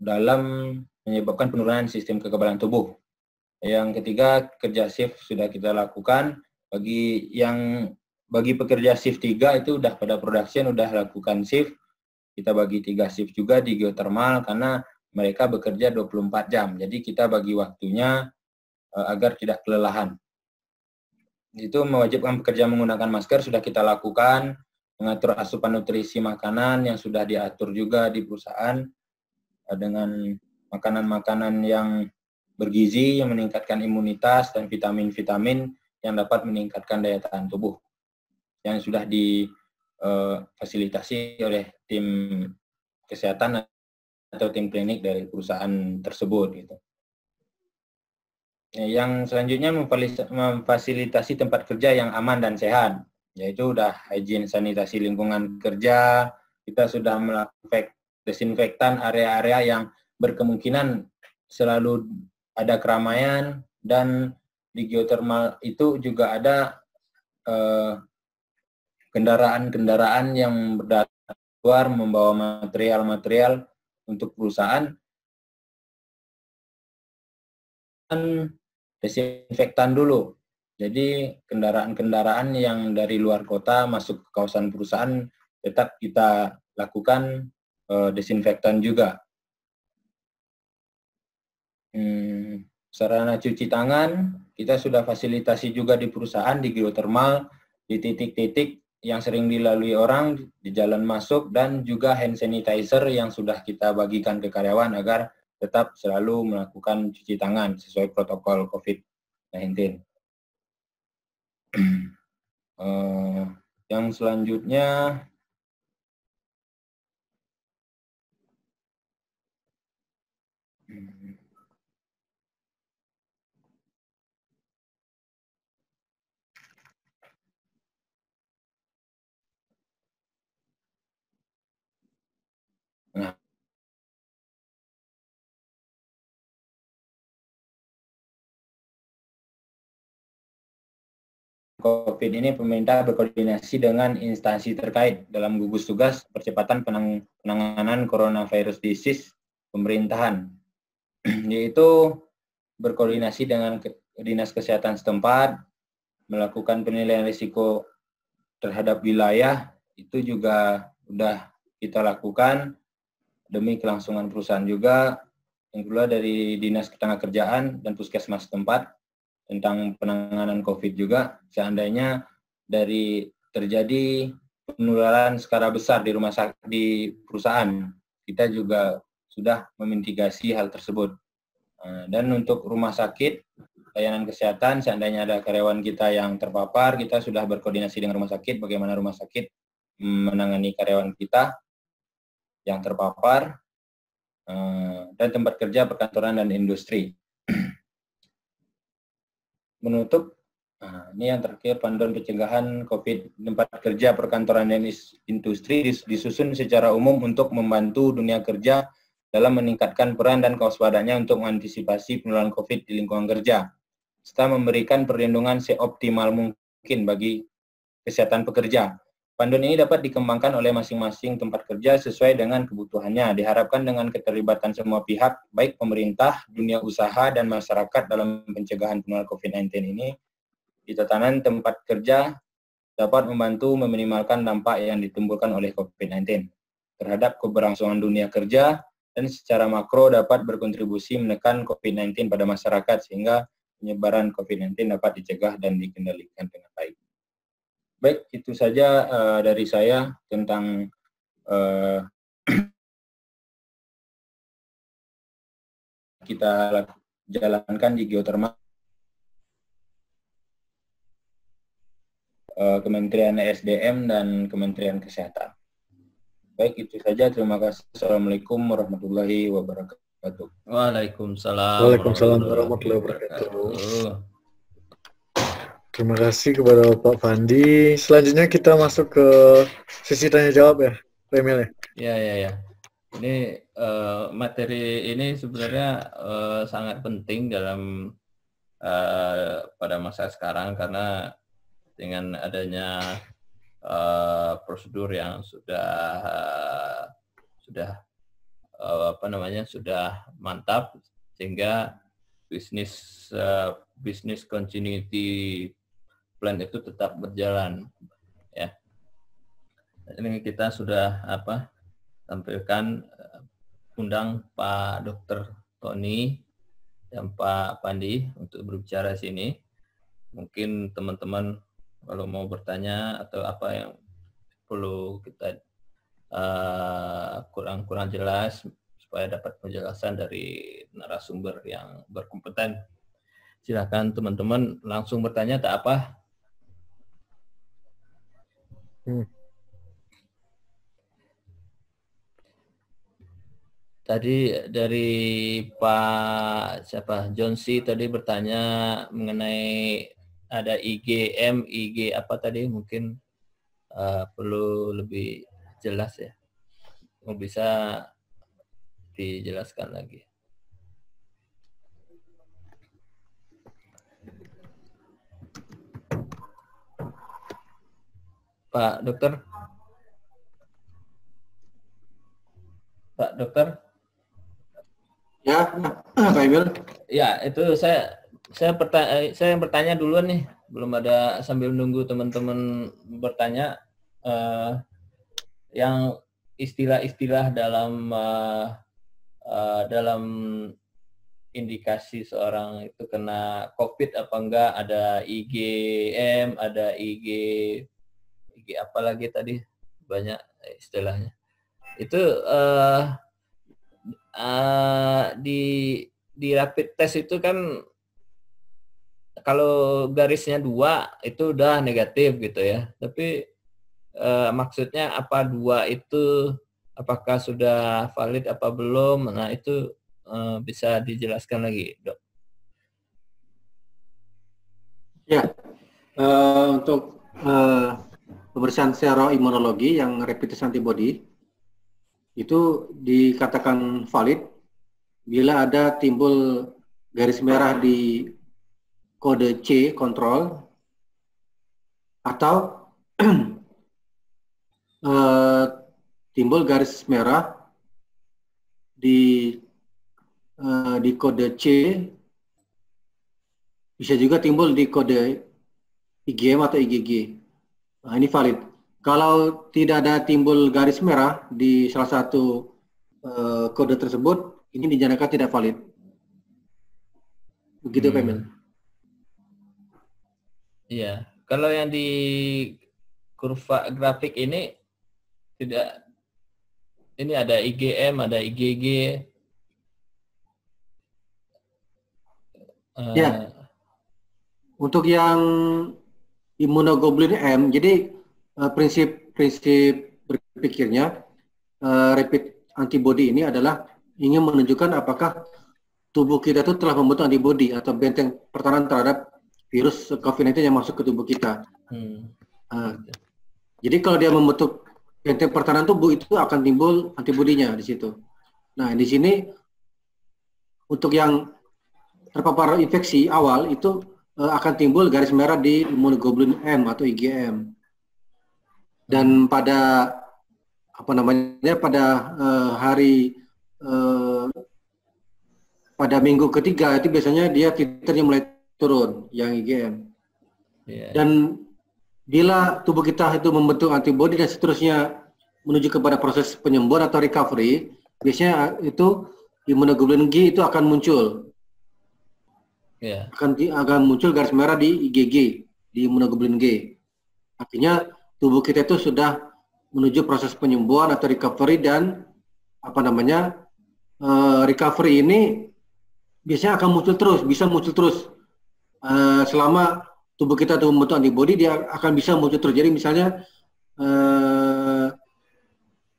dalam menyebabkan penurunan sistem kekebalan tubuh. Yang ketiga, kerja shift sudah kita lakukan. Bagi pekerja shift 3 itu udah pada production udah lakukan shift. Kita bagi 3 shift juga di geothermal karena mereka bekerja 24 jam. Jadi kita bagi waktunya agar tidak kelelahan. Itu mewajibkan pekerja menggunakan masker sudah kita lakukan, mengatur asupan nutrisi makanan yang sudah diatur juga di perusahaan dengan makanan-makanan yang bergizi yang meningkatkan imunitas dan vitamin-vitamin yang dapat meningkatkan daya tahan tubuh yang sudah difasilitasi oleh tim kesehatan atau tim klinik dari perusahaan tersebut gitu. Yang selanjutnya memfasilitasi tempat kerja yang aman dan sehat, yaitu udah hygiene sanitasi lingkungan kerja, kita sudah melakukan desinfektan area-area yang berkemungkinan selalu ada keramaian, dan di geothermal itu juga ada kendaraan-kendaraan yang berdatang keluar membawa material-material untuk perusahaan dan desinfektan dulu. Jadi kendaraan-kendaraan yang dari luar kota masuk ke kawasan perusahaan tetap kita lakukan desinfektan juga. Sarana cuci tangan kita sudah fasilitasi juga di perusahaan di geothermal di titik-titik yang sering dilalui orang di jalan masuk, dan juga hand sanitizer yang sudah kita bagikan ke karyawan agar tetap selalu melakukan cuci tangan sesuai protokol COVID-19. Yang selanjutnya COVID ini pemerintah berkoordinasi dengan instansi terkait dalam gugus tugas percepatan penanganan coronavirus disease pemerintahan, yaitu berkoordinasi dengan dinas kesehatan setempat, melakukan penilaian risiko terhadap wilayah, itu juga sudah kita lakukan demi kelangsungan perusahaan juga, yang kedua dari dinas ketenagakerjaan dan puskesmas setempat tentang penanganan COVID juga, seandainya dari terjadi penularan skala besar di rumah sakit di perusahaan, kita juga sudah memitigasi hal tersebut. Dan untuk rumah sakit, layanan kesehatan, seandainya ada karyawan kita yang terpapar, kita sudah berkoordinasi dengan rumah sakit, bagaimana rumah sakit menangani karyawan kita. yang terpapar, dan tempat kerja, perkantoran, dan industri. Menutup, ini yang terakhir, panduan pencegahan COVID, tempat kerja, perkantoran, dan industri disusun secara umum untuk membantu dunia kerja dalam meningkatkan peran dan kewaspadaannya untuk mengantisipasi penularan COVID di lingkungan kerja, serta memberikan perlindungan seoptimal mungkin bagi kesehatan pekerja. Panduan ini dapat dikembangkan oleh masing-masing tempat kerja sesuai dengan kebutuhannya. Diharapkan dengan keterlibatan semua pihak, baik pemerintah, dunia usaha, dan masyarakat dalam pencegahan penularan COVID-19 ini, di tatanan tempat kerja dapat membantu meminimalkan dampak yang ditimbulkan oleh COVID-19 terhadap keberlangsungan dunia kerja, dan secara makro dapat berkontribusi menekan COVID-19 pada masyarakat sehingga penyebaran COVID-19 dapat dicegah dan dikendalikan dengan baik. Baik, itu saja dari saya tentang kita jalankan di geotermal Kementerian SDM dan Kementerian Kesehatan. Baik, itu saja. Terima kasih. Assalamualaikum warahmatullahi wabarakatuh. Waalaikumsalam. Waalaikumsalam warahmatullahi wabarakatuh. Terima kasih kepada Pak Fandi. Selanjutnya kita masuk ke sesi tanya jawab ya, Pak Emil ya. Ya. Ini materi ini sebenarnya sangat penting dalam pada masa sekarang, karena dengan adanya prosedur yang sudah mantap, sehingga bisnis continuity plan itu tetap berjalan, ya. Ini kita sudah tampilkan, undang Pak Dr. Tony dan Pak Pandi untuk berbicara sini. Mungkin teman-teman kalau mau bertanya atau apa yang perlu kita kurang jelas supaya dapat penjelasan dari narasumber yang berkompeten. Silakan teman-teman langsung bertanya, tak apa. Tadi dari Pak John C. tadi bertanya mengenai ada IgM, IG apa tadi, mungkin perlu lebih jelas ya. Bisa dijelaskan lagi. Pak Dokter? Pak Dokter? Ya, Pak Emil. Ya, itu saya yang bertanya duluan nih. Belum ada, sambil nunggu teman-teman bertanya, yang istilah-istilah dalam indikasi seorang itu kena COVID apa enggak, ada IgM, ada IG apa lagi tadi, banyak istilahnya. Itu di rapid test itu kan kalau garisnya 2 itu udah negatif gitu ya. Tapi maksudnya apa 2 itu, apakah sudah valid apa belum? Nah itu bisa dijelaskan lagi, Dok. Ya, untuk pemeriksaan seroimunologi yang rapid test antibody itu dikatakan valid bila ada timbul garis merah di kode C kontrol atau timbul garis merah di kode C, bisa juga timbul di kode IgM atau IgG. Nah, ini valid. Kalau tidak ada timbul garis merah di salah satu kode tersebut, ini dinyatakan tidak valid. Begitu, Pak Emil. Iya. Kalau yang di kurva grafik ini tidak, ini ada IgM, ada IgG. Ya. Untuk yang imunoglobulin M, jadi prinsip berpikirnya rapid antibody ini adalah ingin menunjukkan apakah tubuh kita itu telah membentuk antibody atau benteng pertahanan terhadap virus COVID-19 yang masuk ke tubuh kita. Jadi kalau dia membentuk benteng pertahanan tubuh, itu akan timbul antibodinya di situ. Nah, di sini untuk yang terpapar infeksi awal itu akan timbul garis merah di immunoglobulin M atau IgM. Dan pada pada minggu ketiga itu biasanya dia titrnya mulai turun yang IgM. Dan bila tubuh kita itu membentuk antibodi dan seterusnya menuju kepada proses penyembuhan atau recovery, biasanya itu immunoglobulin G itu akan muncul. Akan muncul garis merah di IgG, di immunoglobulin G. Artinya tubuh kita itu sudah menuju proses penyembuhan atau recovery, dan recovery ini biasanya akan muncul terus, bisa muncul terus. Selama tubuh kita itu membentuk antibody, dia akan bisa muncul terus. Jadi misalnya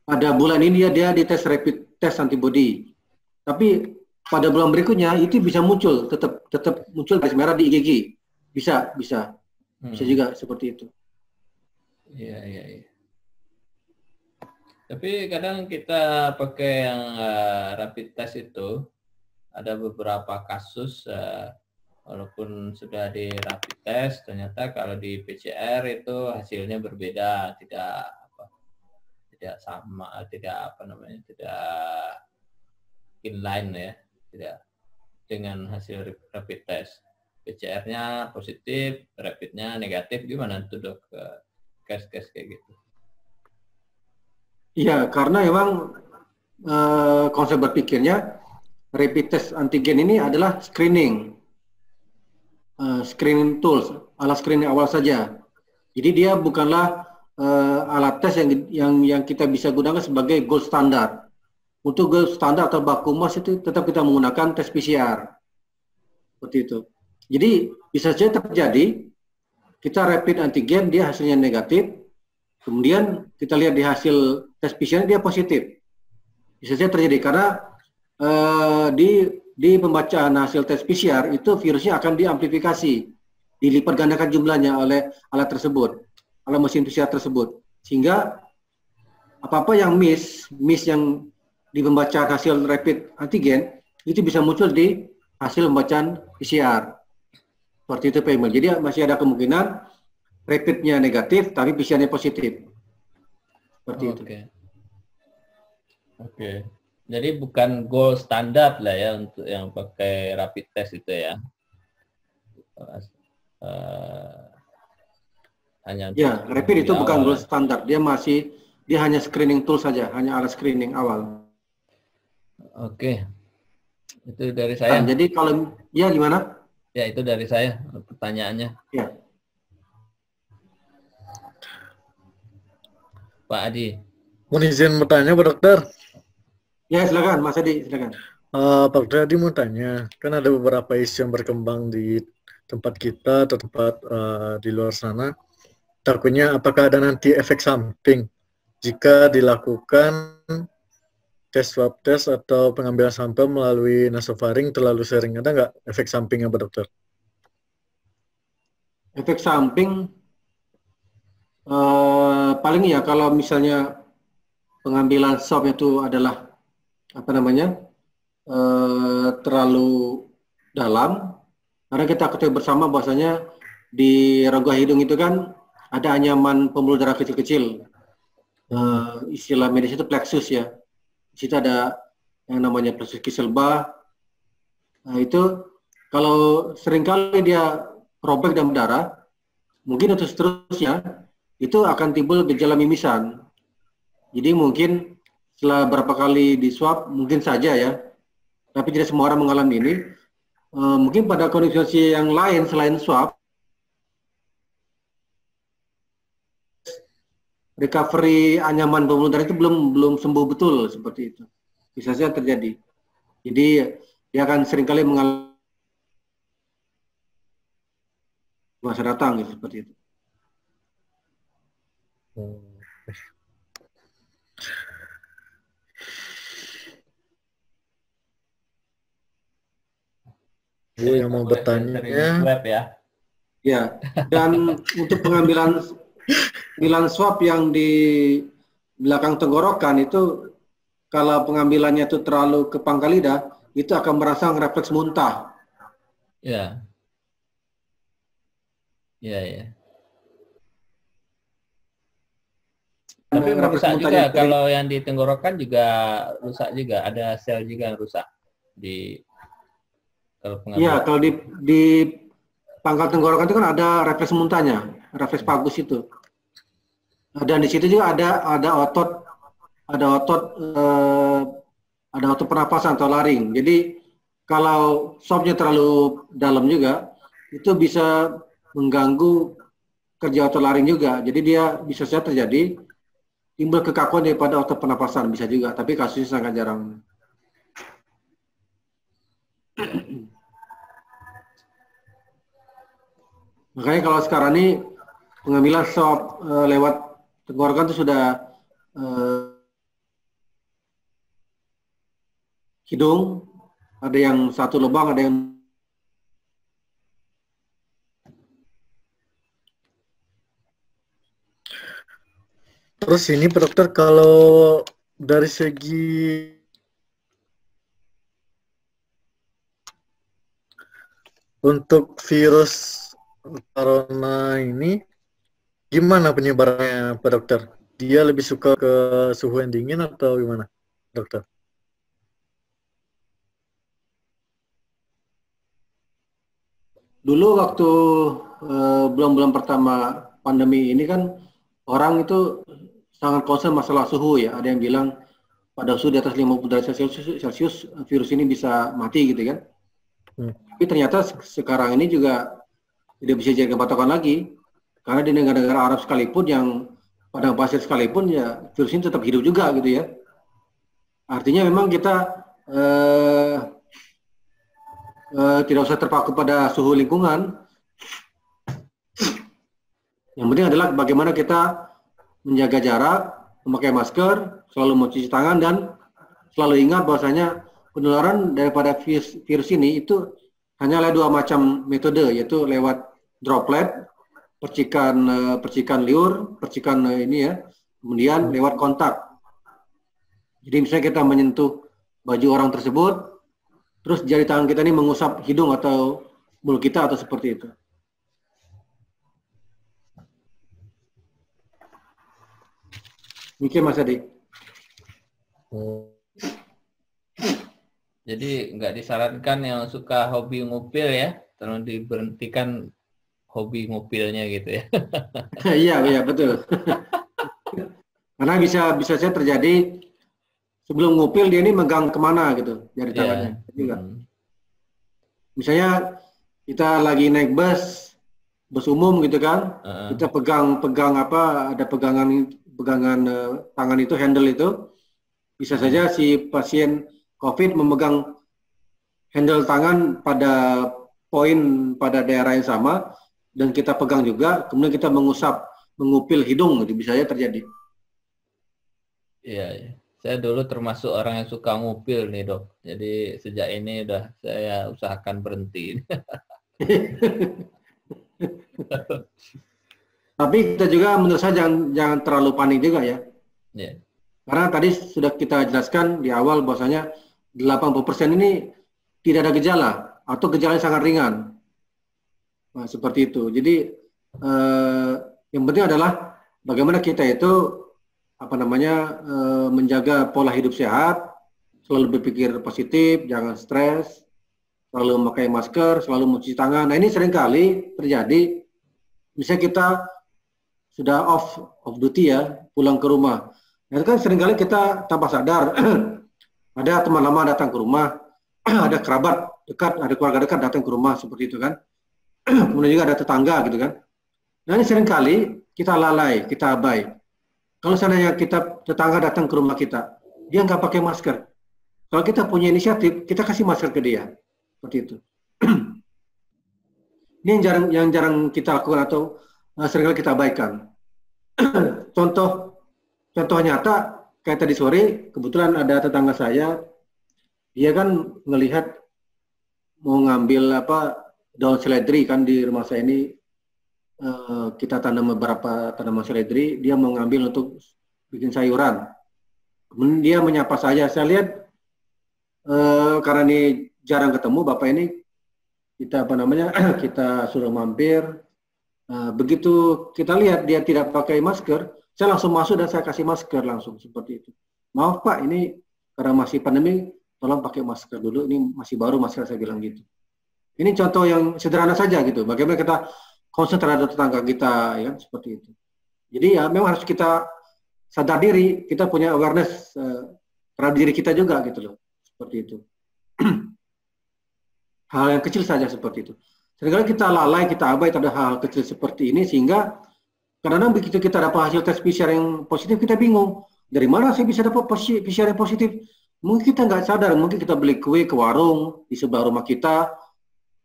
pada bulan ini dia dites rapid test antibody, tapi pada bulan berikutnya itu bisa muncul, tetap muncul garis merah di IgG. Bisa juga seperti itu. Iya. Tapi kadang kita pakai yang rapid test itu, ada beberapa kasus walaupun sudah di rapid test, ternyata kalau di PCR itu hasilnya berbeda, tidak sama, tidak inline ya, tidak dengan hasil rapid test. PCR-nya positif, rapid-nya negatif, gimana tuh dok? Case-case kayak gitu. Iya, karena memang konsep berpikirnya rapid test antigen ini adalah screening tools, alat screening awal saja. Jadi dia bukanlah alat tes yang kita bisa gunakan sebagai gold standard. Untuk gold standard atau baku emas itu tetap kita menggunakan tes PCR. Seperti itu. Jadi bisa saja terjadi kita rapid antigen dia hasilnya negatif, kemudian kita lihat di hasil tes PCR dia positif. Bisa saja terjadi karena di pembacaan hasil tes PCR itu virusnya akan diamplifikasi, dilipat gandakan jumlahnya oleh alat tersebut, oleh mesin PCR tersebut, sehingga apa-apa yang miss yang di pembacaan hasil rapid antigen itu bisa muncul di hasil pembacaan PCR. Seperti itu Pak Emil. Jadi masih ada kemungkinan rapidnya negatif tapi PCR-nya positif. Seperti itu. Oke. Jadi bukan gold standar lah ya untuk yang pakai rapid test itu ya. Rapid itu bukan gold standar. Dia hanya screening tool saja, hanya alat screening awal. Oke. Itu dari saya. Jadi kalau gimana? Ya, itu dari saya pertanyaannya. Ya. Pak Adi. Mohon izin bertanya Pak Dokter. Ya, silakan Mas Adi, silakan. Pak Dokter Adi mau tanya, kan ada beberapa isu yang berkembang di tempat kita atau tempat di luar sana. Takutnya apakah ada nanti efek samping jika dilakukan tes swab test atau pengambilan sampel melalui nasofaring terlalu sering? Ada nggak efek sampingnya Pak Dokter? Efek samping paling ya kalau misalnya pengambilan swab itu adalah terlalu dalam, karena kita ketahui bersama bahwasanya di rongga hidung itu kan ada anyaman pembuluh darah kecil-kecil, istilah medis itu plexus ya. Di situ ada yang namanya plexus Kieselbach. Nah, itu kalau seringkali dia robek dan berdarah, mungkin untuk seterusnya itu akan timbul gejala mimisan. Jadi mungkin setelah berapa kali di swab, mungkin saja ya, tapi tidak semua orang mengalami ini. Mungkin pada kondisi yang lain selain swab, recovery anyaman pembuluh darah itu belum sembuh betul seperti itu. Bisa saja terjadi. Jadi dia akan seringkali mengalami masa datang gitu, seperti itu. Bu yang mau bertanya. Swab ya. Ya, dan untuk pengambilan swab yang di belakang tenggorokan itu, kalau pengambilannya itu terlalu ke pangkal lidah, itu akan merangsang refleks muntah. Ya. Ya. Tapi merusak juga kalau yang di tenggorokan juga rusak juga, ada sel juga yang rusak di kalau pengambilan. Iya, kalau di pangkal tenggorokan itu kan ada refleks muntahnya, refleks vagus itu. Dan di situ juga ada otot pernapasan atau laring. Jadi kalau swabnya terlalu dalam juga, itu bisa mengganggu kerja otot laring juga. Jadi dia bisa saja terjadi timbul kekakuan daripada otot pernapasan, bisa juga, tapi kasusnya sangat jarang. Makanya kalau sekarang ini pengambilan swab lewat tenggorokan itu sudah hidung, ada yang satu lubang, ada yang Terus ini Pak Dokter, kalau dari segi untuk virus corona ini, gimana penyebarannya Pak Dokter? Dia lebih suka ke suhu yang dingin atau gimana, Dokter? dulu waktu bulan-bulan pertama pandemi ini kan orang itu sangat concern masalah suhu ya. Ada yang bilang pada suhu di atas 50 derajat Celcius virus ini bisa mati gitu kan. Tapi ternyata sekarang ini juga tidak bisa dijadikan patokan lagi. Karena di negara-negara Arab sekalipun, yang padang pasir sekalipun, ya virus ini tetap hidup juga gitu ya. Artinya memang kita tidak usah terpaku pada suhu lingkungan. Yang penting adalah bagaimana kita menjaga jarak, memakai masker, selalu mencuci tangan, dan selalu ingat bahwasanya penularan daripada virus ini itu hanya ada dua macam metode, yaitu lewat droplet, percikan liur, percikan ini ya, kemudian lewat kontak. Jadi misalnya kita menyentuh baju orang tersebut, terus jari tangan kita ini mengusap hidung atau mulut kita atau seperti itu. Mikir Mas Adi. Jadi nggak disarankan yang suka hobi ngupil ya, tolong diberhentikan hobi ngupilnya gitu ya. Iya betul. Karena bisa saja terjadi sebelum ngupil dia ini megang kemana gitu jari tangannya juga. Misalnya kita lagi naik bus umum gitu kan, kita pegang apa, ada pegangan tangan itu, handle itu, bisa saja si pasien COVID memegang handle tangan pada poin pada daerah yang sama, dan kita pegang juga, kemudian kita mengupil hidung, itu bisa saja terjadi. Iya. Saya dulu termasuk orang yang suka ngupil nih dok. Jadi sejak ini udah saya usahakan berhenti. Tapi kita juga menurut saya jangan terlalu panik juga ya. Yeah. Karena tadi sudah kita jelaskan di awal bahwasanya 80% ini tidak ada gejala atau gejalanya sangat ringan. Nah, seperti itu. Jadi yang penting adalah bagaimana kita itu menjaga pola hidup sehat, selalu berpikir positif, jangan stres, selalu memakai masker, selalu mencuci tangan. Nah, ini seringkali terjadi, misalnya kita sudah off duty ya, pulang ke rumah. Nah, itu kan seringkali kita tanpa sadar, ada teman lama datang ke rumah, ada kerabat dekat, ada keluarga dekat datang ke rumah, seperti itu kan. Kemudian juga ada tetangga gitu kan. Nah, ini seringkali kita lalai, kita abai. Kalau seandainya tetangga datang ke rumah kita, dia nggak pakai masker. Kalau kita punya inisiatif, kita kasih masker ke dia, seperti itu. Ini yang jarang kita lakukan atau seringkali kita abaikan. Contoh nyata, kayak tadi sore, kebetulan ada tetangga saya, dia kan melihat mau ngambil daun seledri kan di rumah saya ini kita tanam beberapa tanaman seledri, dia mau ngambil untuk bikin sayuran. Kemudian dia menyapa saya lihat karena ini jarang ketemu Bapak ini, kita kita suruh mampir. Begitu kita lihat dia tidak pakai masker, saya langsung masuk dan saya kasih masker langsung seperti itu. Maaf Pak, ini karena masih pandemi, tolong pakai masker dulu. Ini masih baru masker, saya bilang gitu. Ini contoh yang sederhana saja gitu. Bagaimana kita concern terhadap tetangga kita, ya seperti itu. Jadi ya memang harus kita sadar diri, kita punya awareness terhadap diri kita juga gitu loh, seperti itu. Hal yang kecil saja seperti itu. Seringkali kita lalai, kita abai terhadap hal kecil seperti ini, sehingga kadang-kadang begitu kita dapat hasil tes PCR yang positif, kita bingung. Dari mana saya bisa dapat PCR yang positif? Mungkin kita nggak sadar, mungkin kita beli kue ke warung di sebelah rumah kita,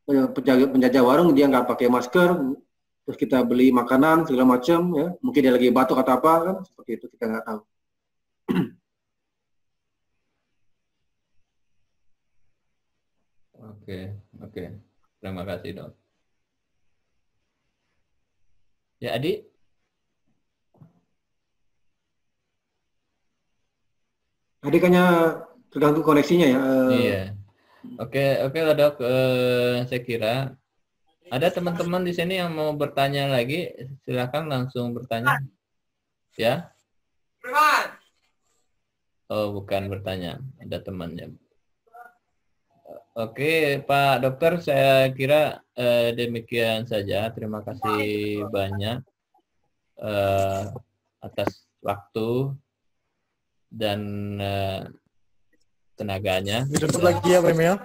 penjajah warung dia nggak pakai masker, terus kita beli makanan segala macam, ya mungkin dia lagi batuk atau apa kan, seperti itu kita nggak tahu. Oke. Terima kasih Dok. Ya Adi. Adik kayaknya terganggu koneksinya ya. Iya. Oke lah Dok. Saya kira ada teman-teman di sini yang mau bertanya lagi, silakan langsung bertanya. Ya. Oh, bukan bertanya, ada temannya. Oke, Pak Dokter, saya kira demikian saja. Terima kasih banyak atas waktu dan tenaganya. Ditutup lagi ya, Pak Emil?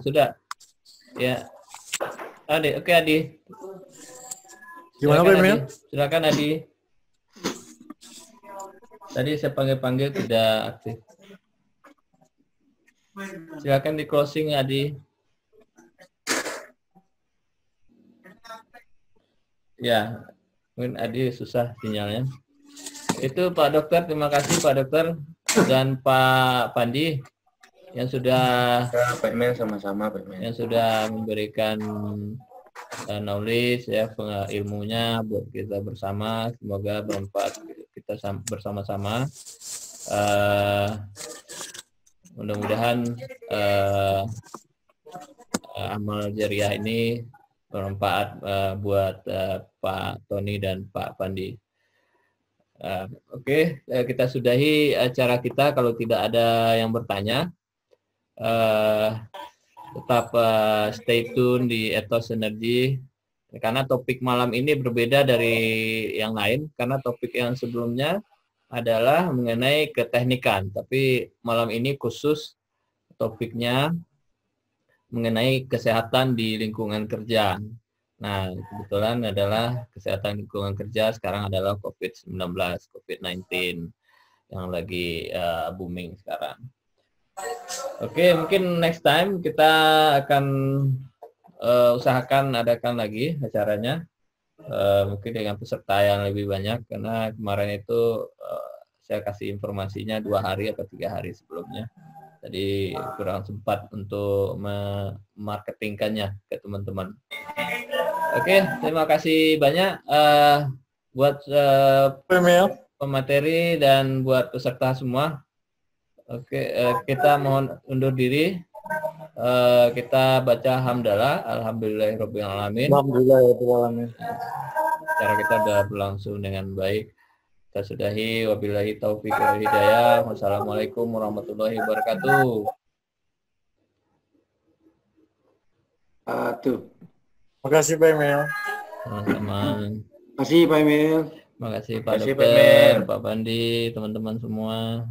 Sudah. Ya. Adi, oke Adi. Gimana Pak Emil? Silakan Adi. Tadi saya panggil tidak aktif. Silakan di closing Adi. Ya, mungkin Adi susah sinyalnya. Itu Pak Dokter, terima kasih Pak Dokter dan Pak Pandi yang sudah Pak Emil sama-sama Pak Emil. Yang sudah memberikan knowledge ya, ilmunya buat kita bersama. Semoga bermanfaat kita bersama-sama. Mudah-mudahan amal jariah ini bermanfaat buat Pak Tony dan Pak Pandi. Oke, kita sudahi acara kita. Kalau tidak ada yang bertanya, tetap stay tune di Ethos Energy karena topik malam ini berbeda dari yang lain, karena topik yang sebelumnya adalah mengenai keteknikan, tapi malam ini khusus topiknya mengenai kesehatan di lingkungan kerja. Nah, kebetulan adalah kesehatan lingkungan kerja sekarang adalah COVID-19 yang lagi booming sekarang. Oke, mungkin next time kita akan usahakan adakan lagi acaranya. Mungkin dengan peserta yang lebih banyak, karena kemarin itu saya kasih informasinya 2 hari atau 3 hari sebelumnya. Jadi kurang sempat untuk memarketingkannya ke teman-teman. Oke, terima kasih banyak buat pemateri dan buat peserta semua. Oke, kita mohon undur diri. Kita baca hamdalah, alhamdulillahirabbil alamin. Alhamdulillahirabbil. Cara kita sudah berlangsung dengan baik. Kita sudahi, wabillahi taufiq wal hidayah. Wassalamualaikum warahmatullahi wabarakatuh. Terima kasih Pak Emil. Sama-sama. Terima kasih Pak Emil. Terima kasih Pak Dokter, Pak Pandi, teman-teman semua.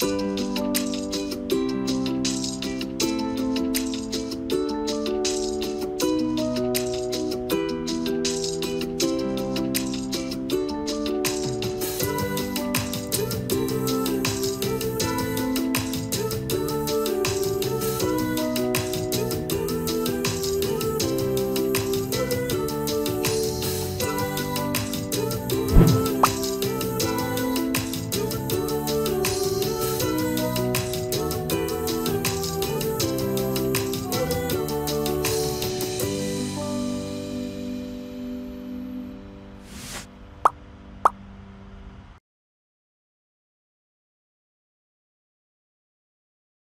kasih.